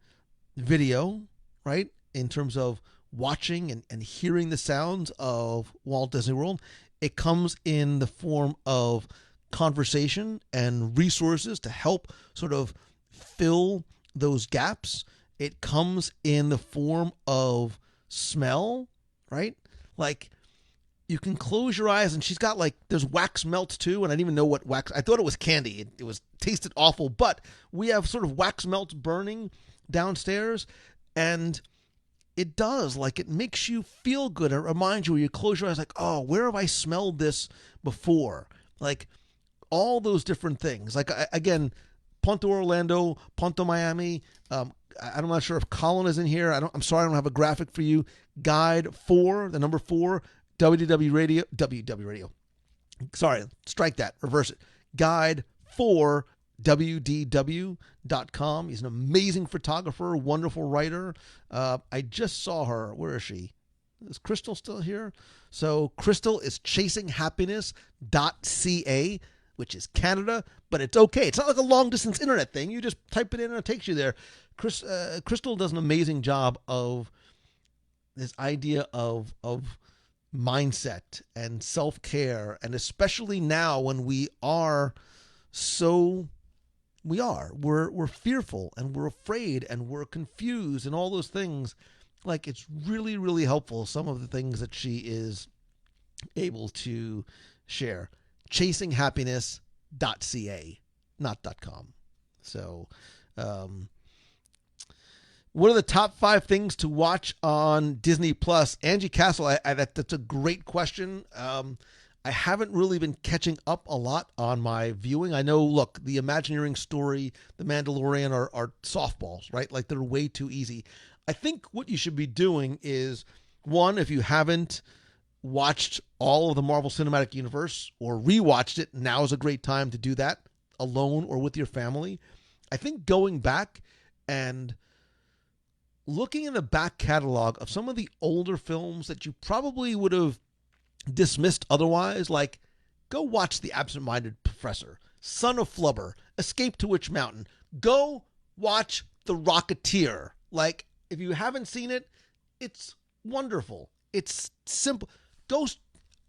video, right? In terms of watching and hearing the sounds of Walt Disney World. It comes in the form of conversation and resources to help sort of fill those gaps. it comes in the form of smell, right? Like, you can close your eyes, and she's got like, there's wax melts too, and I didn't even know what wax. I thought it was candy. It was tasted awful, but we have sort of wax melts burning downstairs, and it does, like, it makes you feel good. It reminds you, when you close your eyes, like, oh, where have I smelled this before? Like, all those different things. Like, again, Punto Orlando, Punto Miami. I'm not sure if Colin is in here. I'm sorry, I don't have a graphic for you. Guide 4, the number 4, WDW Radio. Sorry, strike that, reverse it. Guide 4, WDW.com. He's an amazing photographer, wonderful writer. I just saw her. Where is she? Is Crystal still here? So Crystal is chasinghappiness.ca, which is Canada, but it's okay. It's not like a long distance internet thing. You just type it in and it takes you there. Crystal does an amazing job of this idea of mindset and self-care, and especially now when we're fearful and we're afraid and we're confused and all those things. Like, it's really, really helpful, some of the things that she is able to share. Chasinghappiness.ca, not .com. So, what are the top 5 things to watch on Disney Plus? Angie Castle, that's a great question. I haven't really been catching up a lot on my viewing. I know, look, the Imagineering story, The Mandalorian are softballs, right? Like, they're way too easy. I think what you should be doing is, one, if you haven't watched all of the Marvel Cinematic Universe or rewatched it, now is a great time to do that, alone or with your family. I think going back and looking in the back catalog of some of the older films that you probably would have dismissed otherwise, like, go watch The Absent-Minded Professor, Son of Flubber, Escape to Witch Mountain. Go watch The Rocketeer. Like, if you haven't seen it, it's wonderful. It's simple.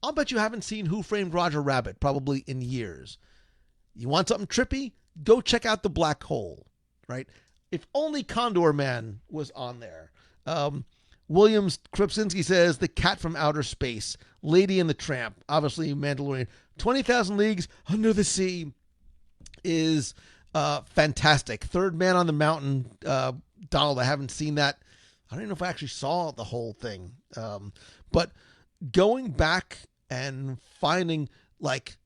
I'll bet you haven't seen Who Framed Roger Rabbit probably in years. You want something trippy? Go check out The Black Hole, right? If only Condor Man was on there. Williams Krupczynski says The Cat from Outer Space, Lady and the Tramp, obviously Mandalorian. 20,000 Leagues Under the Sea is fantastic. Third Man on the Mountain, Donald, I haven't seen that. I don't even know if I actually saw the whole thing. But going back and finding, like,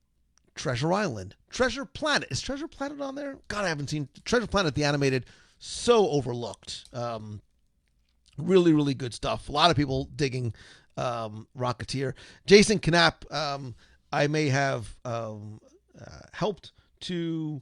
Treasure Island, Treasure Planet. Is Treasure Planet on there? God, I haven't seen Treasure Planet, the animated. So overlooked. Really, really good stuff. A lot of people digging Rocketeer. Jason Knapp, I may have helped to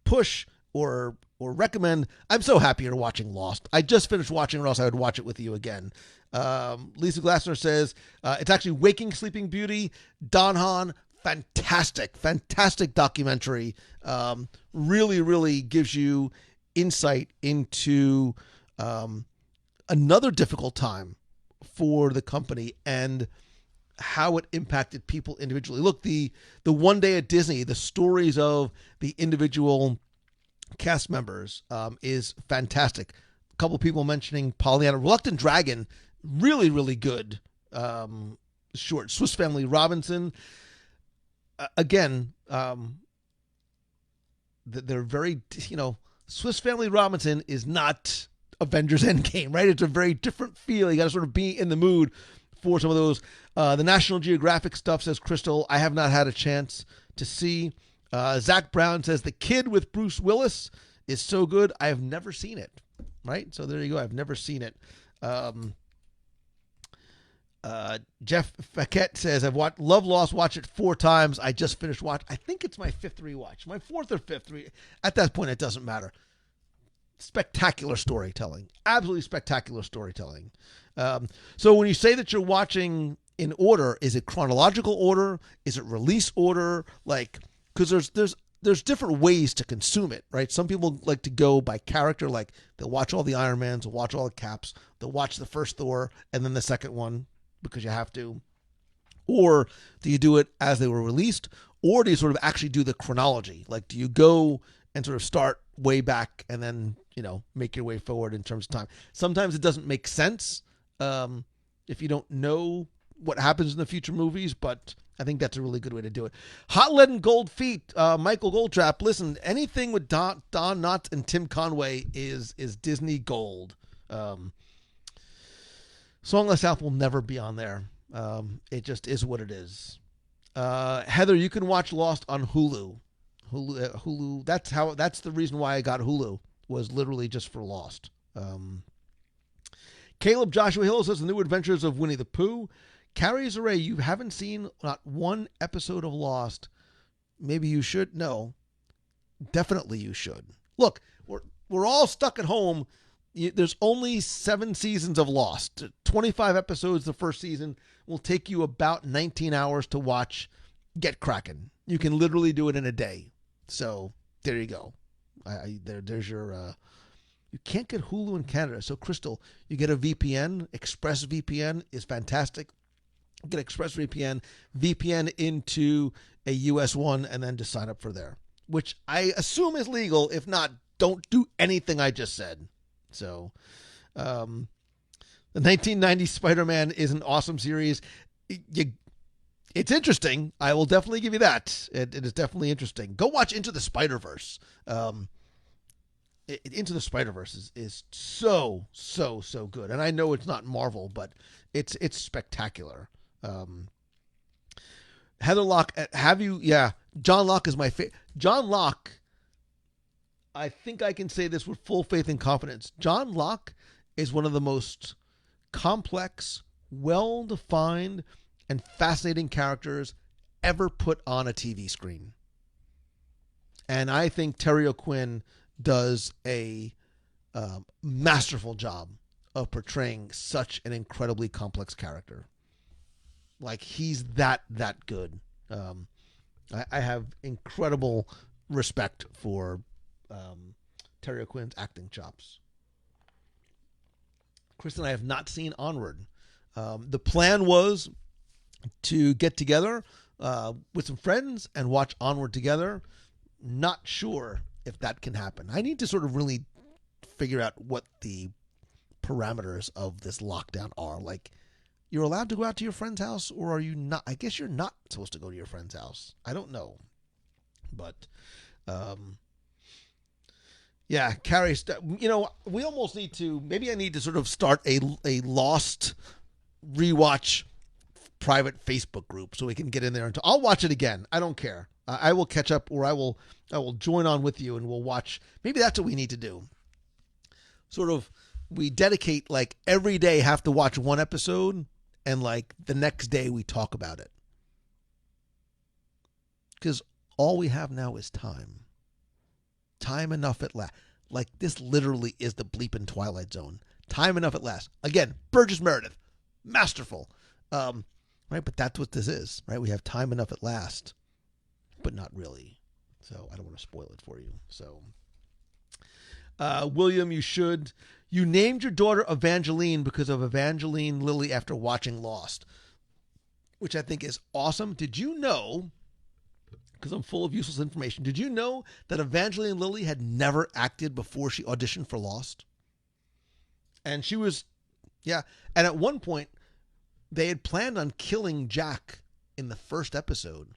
push or recommend. I'm so happy you're watching Lost. I just finished watching it, or else I would watch it with you again. Lisa Glassner says it's actually Waking Sleeping Beauty. Don Hahn, fantastic documentary. Really, really gives you insight into another difficult time for the company and how it impacted people individually. Look, the One Day at Disney, the stories of the individual cast members is fantastic. A couple of people mentioning Pollyanna. Reluctant Dragon, really, really good short. Swiss Family Robinson, again, they're very, Swiss Family Robinson is not Avengers Endgame, right? It's a very different feel. You got to sort of be in the mood for some of those. The National Geographic stuff, says Crystal, I have not had a chance to see. Zach Brown says The Kid with Bruce Willis is so good. I have never seen it, right? So there you go. I've never seen it. Jeff Beckett says, I've watched Love Lost, watched it 4 times. I just finished watch. I think it's my 5th rewatch, my 4th or 5th. At that point, it doesn't matter. Spectacular storytelling, absolutely spectacular storytelling. So when you say that you're watching in order, is it chronological order? Is it release order? Like, because there's different ways to consume it, right? Some people like to go by character, like they'll watch all the Iron Mans, they'll watch all the Caps, they'll watch the first Thor and then the second one because you have to. Or do you do it as they were released? Or do you sort of actually do the chronology? Like, do you go and sort of start way back and then, make your way forward in terms of time. Sometimes it doesn't make sense if you don't know what happens in the future movies, but I think that's a really good way to do it. Hot Lead and Gold Feet, Michael Goldtrap. Listen, anything with Don Knotts and Tim Conway is Disney gold. Songless South will never be on there. It just is what it is. Heather, you can watch Lost on Hulu. Hulu. That's the reason why I got Hulu, was literally just for Lost. Caleb Joshua Hill says The New Adventures of Winnie the Pooh. Carrie Zaray, you haven't seen not one episode of Lost. Maybe you should. No, definitely you should. Look, we're all stuck at home. There's only 7 seasons of Lost. 25 episodes the first season will take you about 19 hours to watch. Get cracking. You can literally do it in a day. So there you go. There's your. You can't get Hulu in Canada. So Crystal, you get a VPN. ExpressVPN is fantastic. Get ExpressVPN, VPN into a US one, and then just sign up for there, which I assume is legal. If not, don't do anything I just said. So, the 1990 Spider-Man is an awesome series. It's interesting. I will definitely give you that. It is definitely interesting. Go watch Into the Spider-Verse. Into the Spider-Verse is so good. And I know it's not Marvel, but it's spectacular. Heather Locke, have you? Yeah, John Locke is my favorite. John Locke, I think I can say this with full faith and confidence. John Locke is one of the most complex, well-defined, and fascinating characters ever put on a TV screen. And I think Terry O'Quinn does a masterful job of portraying such an incredibly complex character. Like, he's that good. I have incredible respect for Terry O'Quinn's acting chops. Kristen and I have not seen Onward. The plan was to get together with some friends and watch Onward together. Not sure if that can happen. I need to sort of really figure out what the parameters of this lockdown are. Like, you're allowed to go out to your friend's house, or are you not? I guess you're not supposed to go to your friend's house. I don't know. But, yeah, Carrie, we almost need to, maybe I need to sort of start a Lost rewatch private Facebook group so we can get in there. And I'll watch it again. I don't care. I will catch up, or I will join on with you, and we'll watch. Maybe that's what we need to do. Sort of, we dedicate, like, every day have to watch one episode, and, like, the next day we talk about it. Because all we have now is time. Time enough at last. Like, this literally is the bleeping Twilight Zone. Time enough at last. Again, Burgess Meredith. Masterful. Right, but that's what this is, right? We have time enough at last, but not really. So I don't want to spoil it for you. So, William, you should. You named your daughter Evangeline because of Evangeline Lilly after watching Lost, which I think is awesome. Did you know, because I'm full of useless information, did you know that Evangeline Lilly had never acted before she auditioned for Lost? And she was, and at one point, they had planned on killing Jack in the first episode,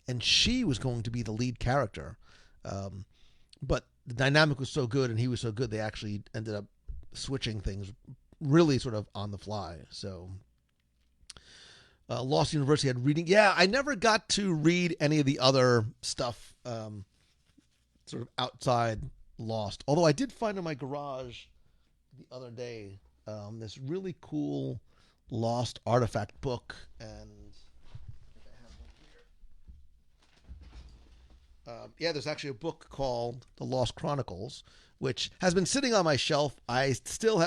and she was going to be the lead character. But the dynamic was so good and he was so good, they actually ended up switching things really sort of on the fly. So Lost University had reading. Yeah, I never got to read any of the other stuff sort of outside Lost. Although I did find in my garage the other day this really cool Lost artifact book, and I have one here. There's actually a book called The Lost Chronicles, which has been sitting on my shelf. I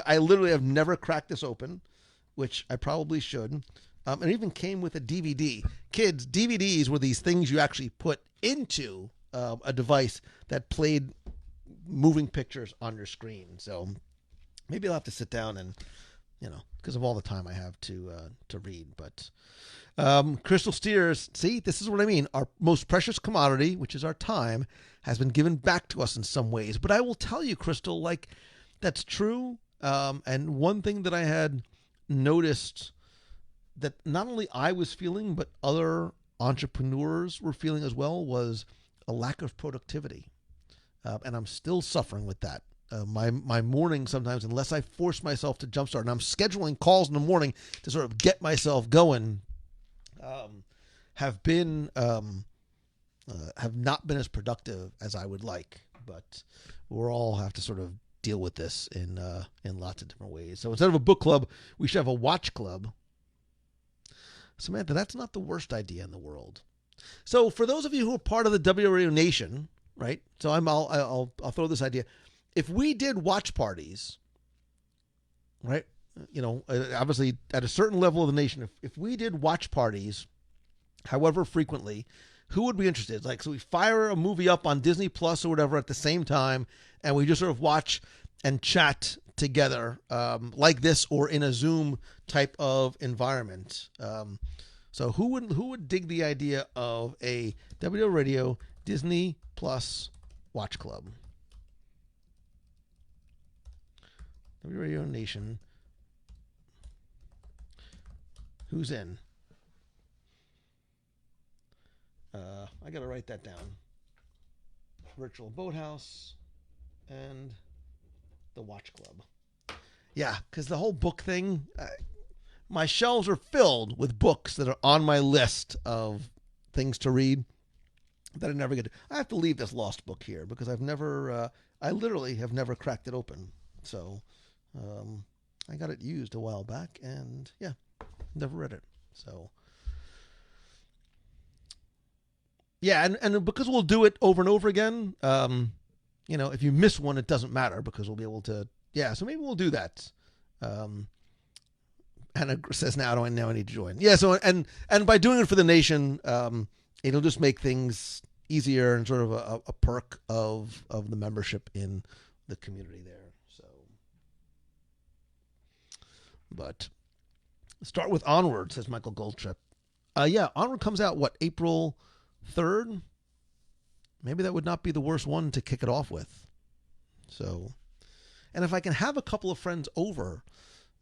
literally have never cracked this open, which I probably should. It even came with a DVD. Kids, DVDs were these things you actually put into a device that played moving pictures on your screen. So maybe I'll have to sit down and because of all the time I have to read. But Crystal Steers, see, this is what I mean. Our most precious commodity, which is our time, has been given back to us in some ways. But I will tell you, Crystal, like, that's true. And one thing that I had noticed that not only I was feeling, but other entrepreneurs were feeling as well, was a lack of productivity. And I'm still suffering with that. My morning sometimes, unless I force myself to jumpstart, and I'm scheduling calls in the morning to sort of get myself going, have not been as productive as I would like. But we'll all have to sort of deal with this in lots of different ways. So instead of a book club, we should have a watch club. Samantha, that's not the worst idea in the world. So for those of you who are part of the WDW Radio Nation, right? So I'll throw this idea. If we did watch parties, right? Obviously at a certain level of the nation, if we did watch parties, however frequently, who would be interested? Like, so we fire a movie up on Disney Plus or whatever at the same time, and we just sort of watch and chat together, like this, or in a Zoom type of environment. So who would dig the idea of a WDW Radio Disney Plus watch club? WDW Radio Nation. Who's in? I got to write that down. Virtual Boathouse and the Watch Club. Yeah, because the whole book thing, my shelves are filled with books that are on my list of things to read that I never get to. I have to leave this lost book here because I literally have never cracked it open. So I got it used a while back and yeah, never read it. So yeah, and because we'll do it over and over again, if you miss one, it doesn't matter because we'll be able to, so maybe we'll do that. Anna says, now I need to join. Yeah, so, and by doing it for the nation, it'll just make things easier and sort of a perk of the membership in the community there. So, but start with Onward, says Michael Goldtrip. Onward comes out, April 3rd? Maybe that would not be the worst one to kick it off with. So, and if I can have a couple of friends over,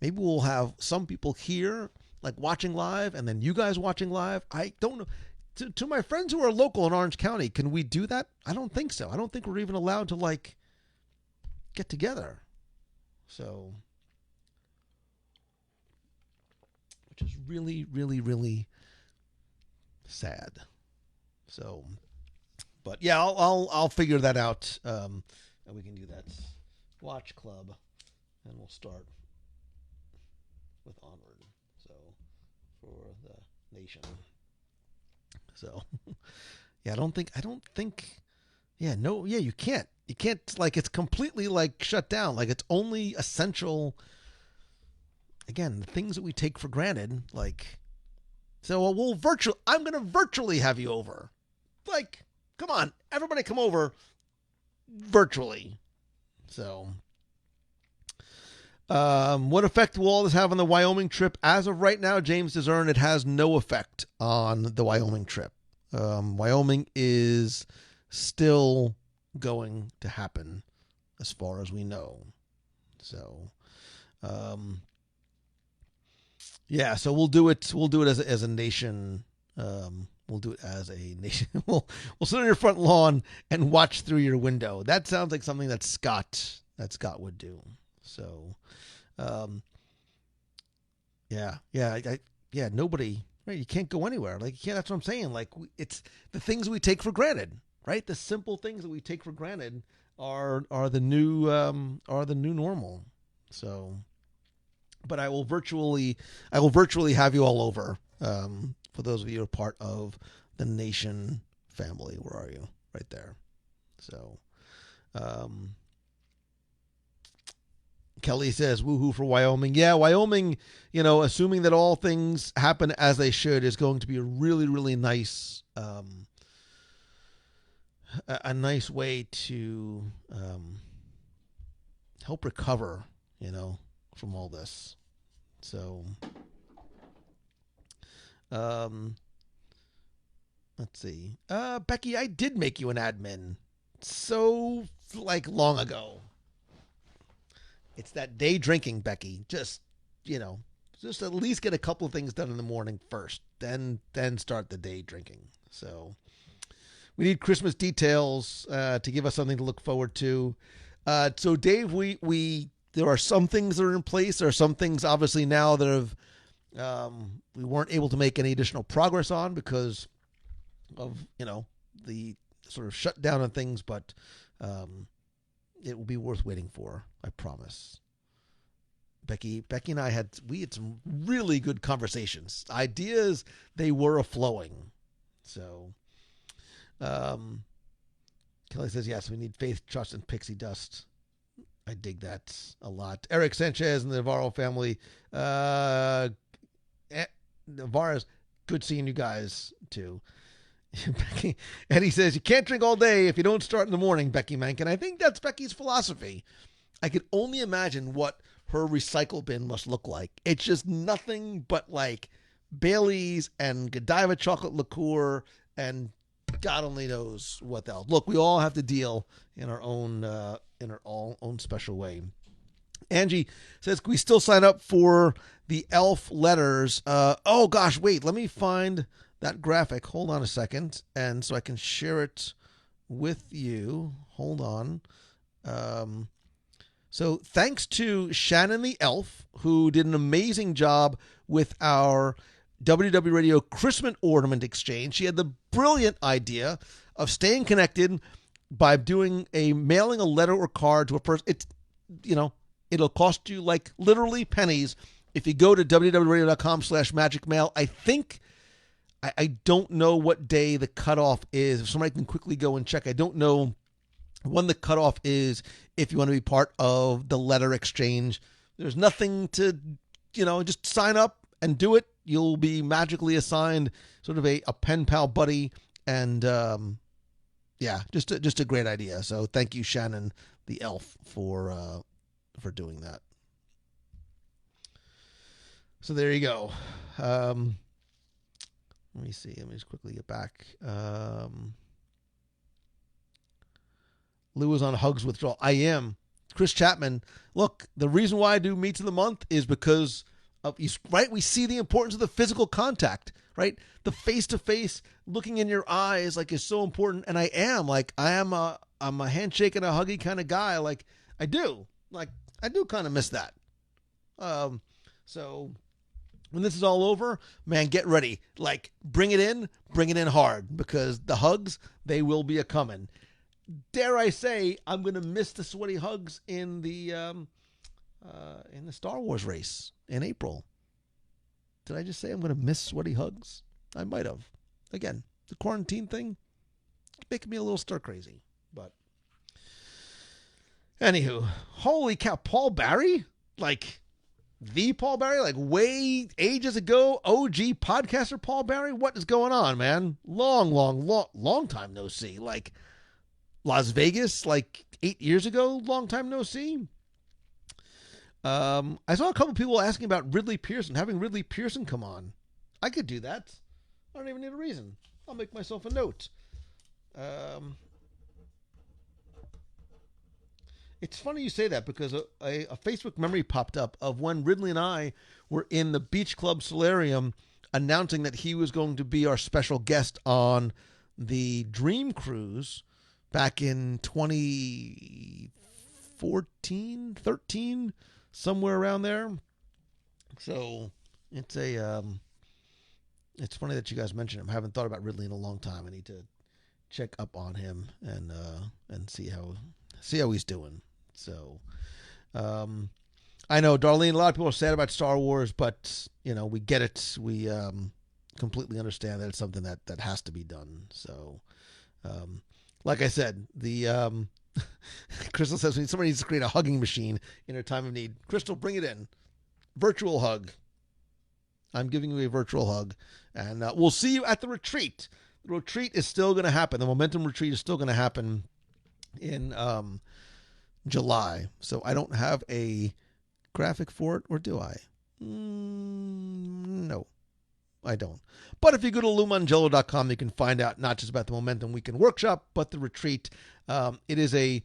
maybe we'll have some people here, like watching live, and then you guys watching live. I don't know. To my friends who are local in Orange County, can we do that? I don't think so. I don't think we're even allowed to, get together. So, which is really, really, really sad. So, but yeah, I'll figure that out, and we can do that watch club, and we'll start with Onward. So, for the nation. So, yeah, I don't think, you can't, it's completely shut down. It's only essential. Again, the things that we take for granted, so I'm going to virtually have you over. Come on, everybody come over virtually. So, what effect will all this have on the Wyoming trip? As of right now, James Discern, it has no effect on the Wyoming trip. Wyoming is still going to happen as far as we know. So, so we'll do it. We'll do it as a nation. We'll do it as a nation. We'll sit on your front lawn and watch through your window. That sounds like something that Scott would do. So, nobody, right? You can't go anywhere. That's what I'm saying. It's the things we take for granted, right? The simple things that we take for granted are the new normal. So, but I will virtually have you all over. For those of you who are part of the nation family, where are you? Right there. So, Kelly says, woohoo for Wyoming. Yeah, Wyoming, assuming that all things happen as they should, is going to be a really, really nice, a nice way to help recover, from all this. So, let's see. Becky, I did make you an admin. So, like, long ago. It's that day drinking, Becky. Just at least get a couple of things done in the morning first. Then start the day drinking. So, we need Christmas details to give us something to look forward to. So, Dave, there are some things that are in place. There are some things, obviously, now that have we weren't able to make any additional progress on because of the sort of shutdown and things, but it will be worth waiting for, I promise. Becky and I had some really good conversations. Ideas, they were flowing. So Kelly says, yes, we need faith, trust, and pixie dust. I dig that a lot. Eric Sanchez and the Navarro family. Navarro's good seeing you guys too. Becky, and he says, you can't drink all day if you don't start in the morning, Becky Mankin. I think that's Becky's philosophy. I could only imagine what her recycle bin must look like. It's just nothing but like Bailey's and Godiva chocolate liqueur and God only knows what else. Look, we all have to deal in our own own special way. Angie says, can we still sign up for the ELF letters? Oh gosh, wait, let me find that graphic. Hold on a second. And so I can share it with you. Hold on. So thanks to Shannon the Elf, who did an amazing job with our WDW Radio Christmas ornament exchange. She had the brilliant idea of staying connected by mailing a letter or card to a person. It's, it'll cost you like literally pennies if you go to www.radio.com/magicmail. I think, I don't know what day the cutoff is. If somebody can quickly go and check, I don't know when the cutoff is if you want to be part of the letter exchange. There's nothing to, just sign up and do it. You'll be magically assigned sort of a pen pal buddy. And just a great idea. So thank you, Shannon the Elf, for doing that. So there you go. Let me see. Let me just quickly get back. Lou is on hugs withdrawal. I am. Chris Chapman. Look, the reason why I do meets of the month is because of, right? We see the importance of the physical contact, right? The face-to-face looking in your eyes like is so important. And I'm a handshake and a huggy kind of guy. I do kind of miss that. So when this is all over, man, get ready. Bring it in hard, because the hugs, they will be a-coming. Dare I say, I'm going to miss the sweaty hugs in the Star Wars race in April. Did I just say I'm going to miss sweaty hugs? I might have. Again, the quarantine thing making me a little stir crazy. But anywho, holy cow, Paul Barry? The Paul Barry? Way ages ago, OG podcaster Paul Barry? What is going on, man? Long time no see. Las Vegas, 8 years ago, long time no see. I saw a couple people asking about Ridley Pearson, having Ridley Pearson come on. I could do that. I don't even need a reason. I'll make myself a note. It's funny you say that, because a Facebook memory popped up of when Ridley and I were in the Beach Club Solarium announcing that he was going to be our special guest on the Dream Cruise back in 2014, 13, somewhere around there. So it's funny that you guys mentioned him. I haven't thought about Ridley in a long time. I need to check up on him and see how he's doing. So, I know, Darlene, a lot of people are sad about Star Wars, but we get it. We completely understand that it's something that has to be done. So, like I said, the Crystal says somebody needs to create a hugging machine in her time of need. Crystal, bring it in. Virtual hug. I'm giving you a virtual hug, and we'll see you at the retreat. The retreat is still going to happen. The Momentum retreat is still going to happen in July. So I don't have a graphic for it, or do I? No, I don't. But if you go to LouMangello.com, you can find out not just about the Momentum Weekend Workshop, but the retreat. It is a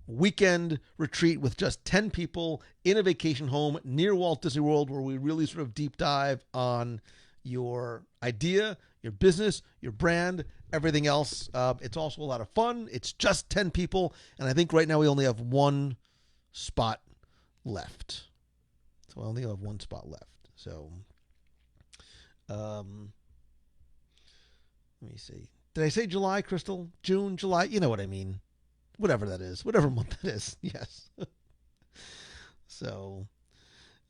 weekend retreat with just 10 people in a vacation home near Walt Disney World, where we really sort of deep dive on your idea, your business, your brand, everything else. It's also a lot of fun. It's just 10 people, and I think right now we only have one spot left. So I only have one spot left. So let me see. Did I say July, Crystal? June, July? You know what I mean. Whatever that is. Whatever month that is. Yes. So,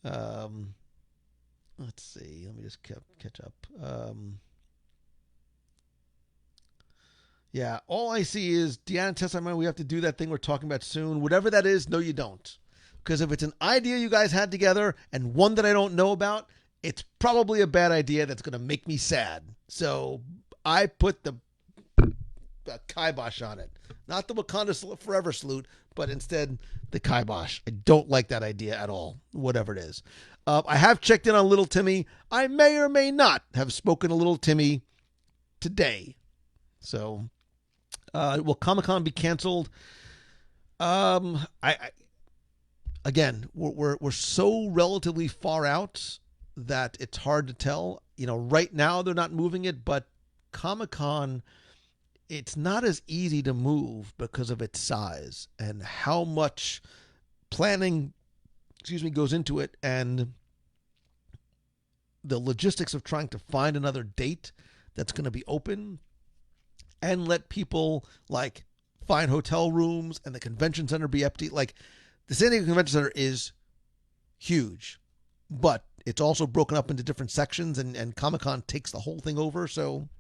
let's see. Let me just catch up. Yeah, all I see is Deanna Tessamine. We have to do that thing we're talking about soon. Whatever that is, no, you don't. Because if it's an idea you guys had together and one that I don't know about, it's probably a bad idea that's going to make me sad. So I put the kibosh on it. Not the Wakanda Forever salute, but instead the kibosh. I don't like that idea at all, whatever it is. I have checked in on Little Timmy. I may or may not have spoken to Little Timmy today. So will Comic-Con be canceled? Again, we're so relatively far out that it's hard to tell. You know, right now they're not moving it, but Comic-Con, it's not as easy to move because of its size and how much planning, goes into it, and the logistics of trying to find another date that's going to be open and let people like find hotel rooms and the convention center be empty. Like, the San Diego Convention Center is huge, but it's also broken up into different sections, and Comic-Con takes the whole thing over. So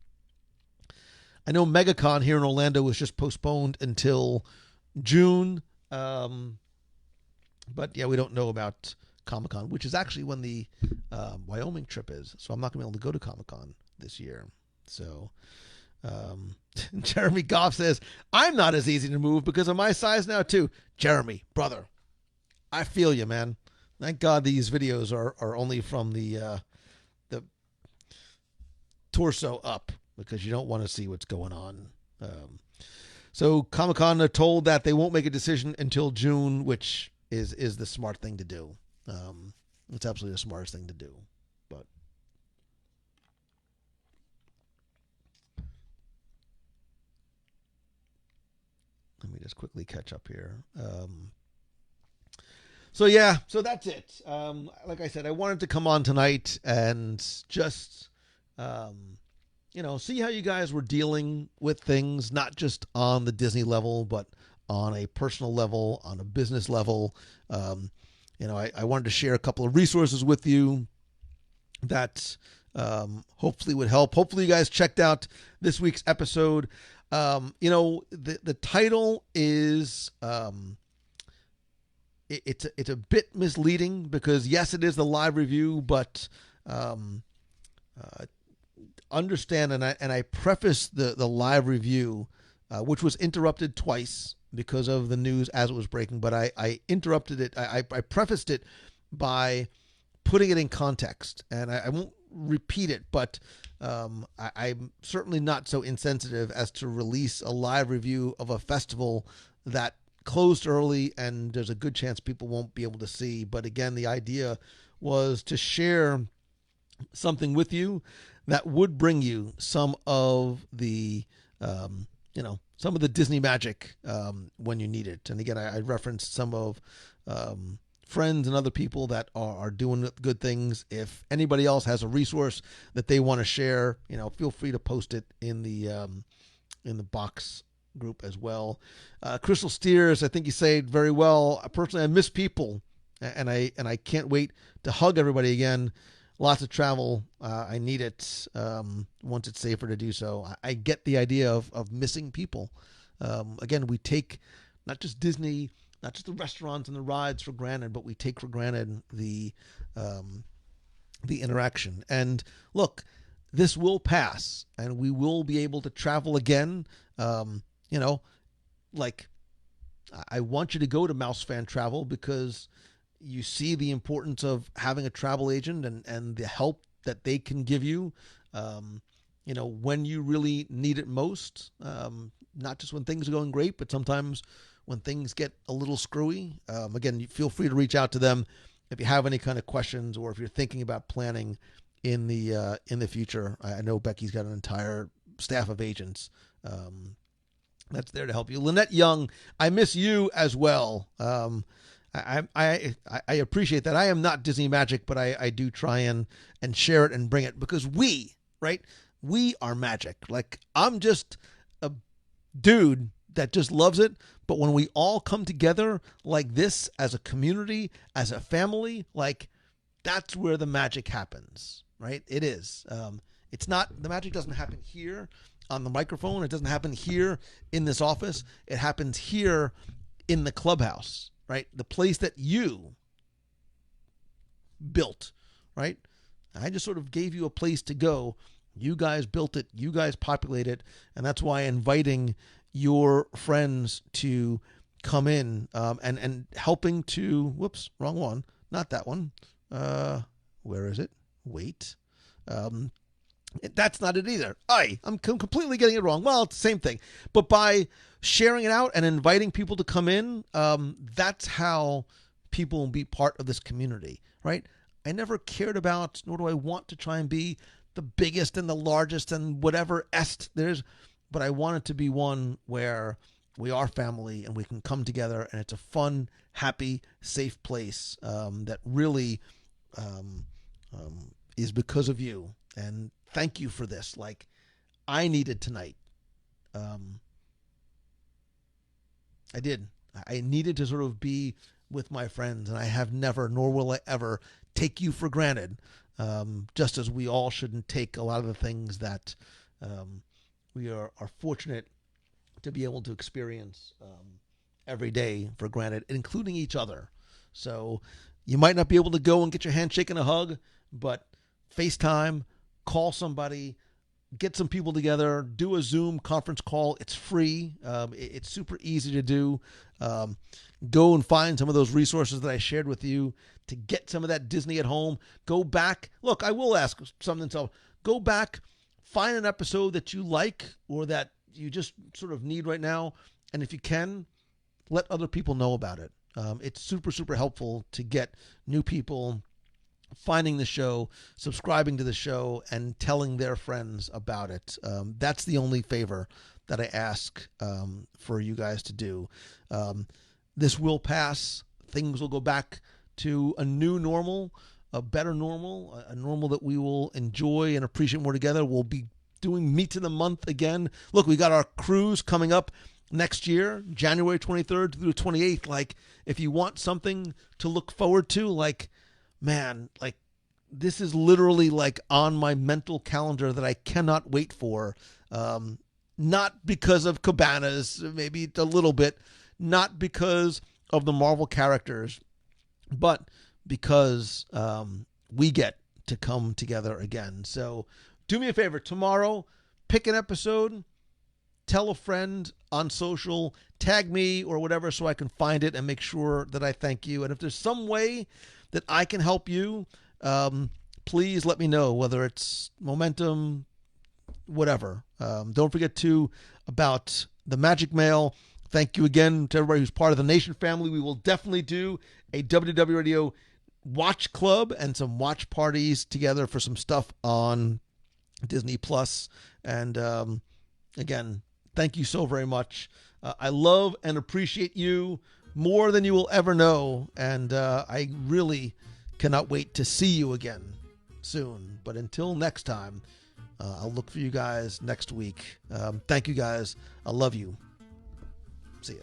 I know MegaCon here in Orlando was just postponed until June. But yeah, we don't know about Comic-Con, which is actually when the Wyoming trip is. So I'm not going to be able to go to Comic-Con this year. So Jeremy Goff says, I'm not as easy to move because of my size now too. Jeremy, brother, I feel you, man. Thank God these videos are only from the torso up, because you don't want to see what's going on. So Comic-Con are told that they won't make a decision until June, which is the smart thing to do. It's absolutely the smartest thing to do. But let me just quickly catch up here. So that's it. Like I said, I wanted to come on tonight and just, see how you guys were dealing with things, not just on the Disney level, but on a personal level, on a business level. I wanted to share a couple of resources with you that hopefully would help. Hopefully you guys checked out this week's episode. The title is it's a bit misleading because yes, it is the live review, but understand, and I prefaced the live review, which was interrupted twice because of the news as it was breaking, but I interrupted it. I prefaced it by putting it in context, and I won't repeat it, but I'm certainly not so insensitive as to release a live review of a festival that closed early and there's a good chance people won't be able to see. But again, the idea was to share something with you that would bring you some of the some of the Disney magic when you need it. And again, I referenced some of friends and other people that are doing good things. If anybody else has a resource that they want to share, feel free to post it in the box group as well. Crystal Steers, I think you say it very well. Personally, I miss people, and I can't wait to hug everybody again. Lots of travel. I need it once it's safer to do so. I get the idea of missing people. Again, we take not just Disney, not just the restaurants and the rides for granted, but we take for granted the interaction. And look, this will pass, and we will be able to travel again. I want you to go to Mouse Fan Travel because you see the importance of having a travel agent and the help that they can give you, when you really need it most. Not just when things are going great, but sometimes when things get a little screwy. Again, feel free to reach out to them if you have any kind of questions, or if you're thinking about planning in the future. I know Becky's got an entire staff of agents that's there to help you. Lynette Young, I miss you as well. I appreciate that. I am not Disney Magic, but I do try and share it and bring it, because we are magic. Like, I'm just a dude that just loves it. But when we all come together like this as a community, as a family, like, that's where the magic happens, right? It is. It's not, the magic doesn't happen here on the microphone. It doesn't happen here in this office. It happens here in the clubhouse, right? The place that you built, right? I just sort of gave you a place to go. You guys built it. You guys populated it. And that's why inviting your friends to come in and helping to, whoops, wrong one. Not that one. Where is it? Wait. That's not it either. I'm completely getting it wrong. Well, it's the same thing. But by sharing it out and inviting people to come in, that's how people will be part of this community, right? I never cared about, nor do I want to try and be the biggest and the largest and whatever there's, but I want it to be one where we are family and we can come together, and it's a fun, happy, safe place that really is because of you. And thank you for this. Like, I needed tonight. I did. I needed to sort of be with my friends, and I have never, nor will I ever, take you for granted. Just as we all shouldn't take a lot of the things that we are fortunate to be able to experience every day for granted, including each other. So you might not be able to go and get your handshake and a hug, but FaceTime, call somebody, get some people together, do a Zoom conference call. It's free. It's super easy to do. Go and find some of those resources that I shared with you to get some of that Disney at home. Go back. Look, I will ask something. So go back, find an episode that you like or that you just sort of need right now. And if you can, let other people know about it. It's super, super helpful to get new people finding the show, subscribing to the show, and telling their friends about it. That's the only favor that I ask for you guys to do. This will pass. Things will go back to a new normal, a better normal, a normal that we will enjoy and appreciate more together. We'll be doing Meet of the Month again. Look, we got our cruise coming up next year, January 23rd through the 28th. Like, if you want something to look forward to, like, man, like, this is literally like on my mental calendar that I cannot wait for. Not because of Cabanas, maybe a little bit, not because of the Marvel characters, but because we get to come together again. So do me a favor, tomorrow, pick an episode, tell a friend on social, tag me or whatever so I can find it and make sure that I thank you. And if there's some way that I can help you, please let me know, whether it's momentum, whatever. Don't forget to about the Magic Mail. Thank you again to everybody who's part of the Nation family. We will definitely do a WDW Radio watch club and some watch parties together for some stuff on Disney Plus. And again, thank you so very much. I love and appreciate you more than you will ever know. And I really cannot wait to see you again soon. But until next time, I'll look for you guys next week. Thank you guys. I love you. See ya.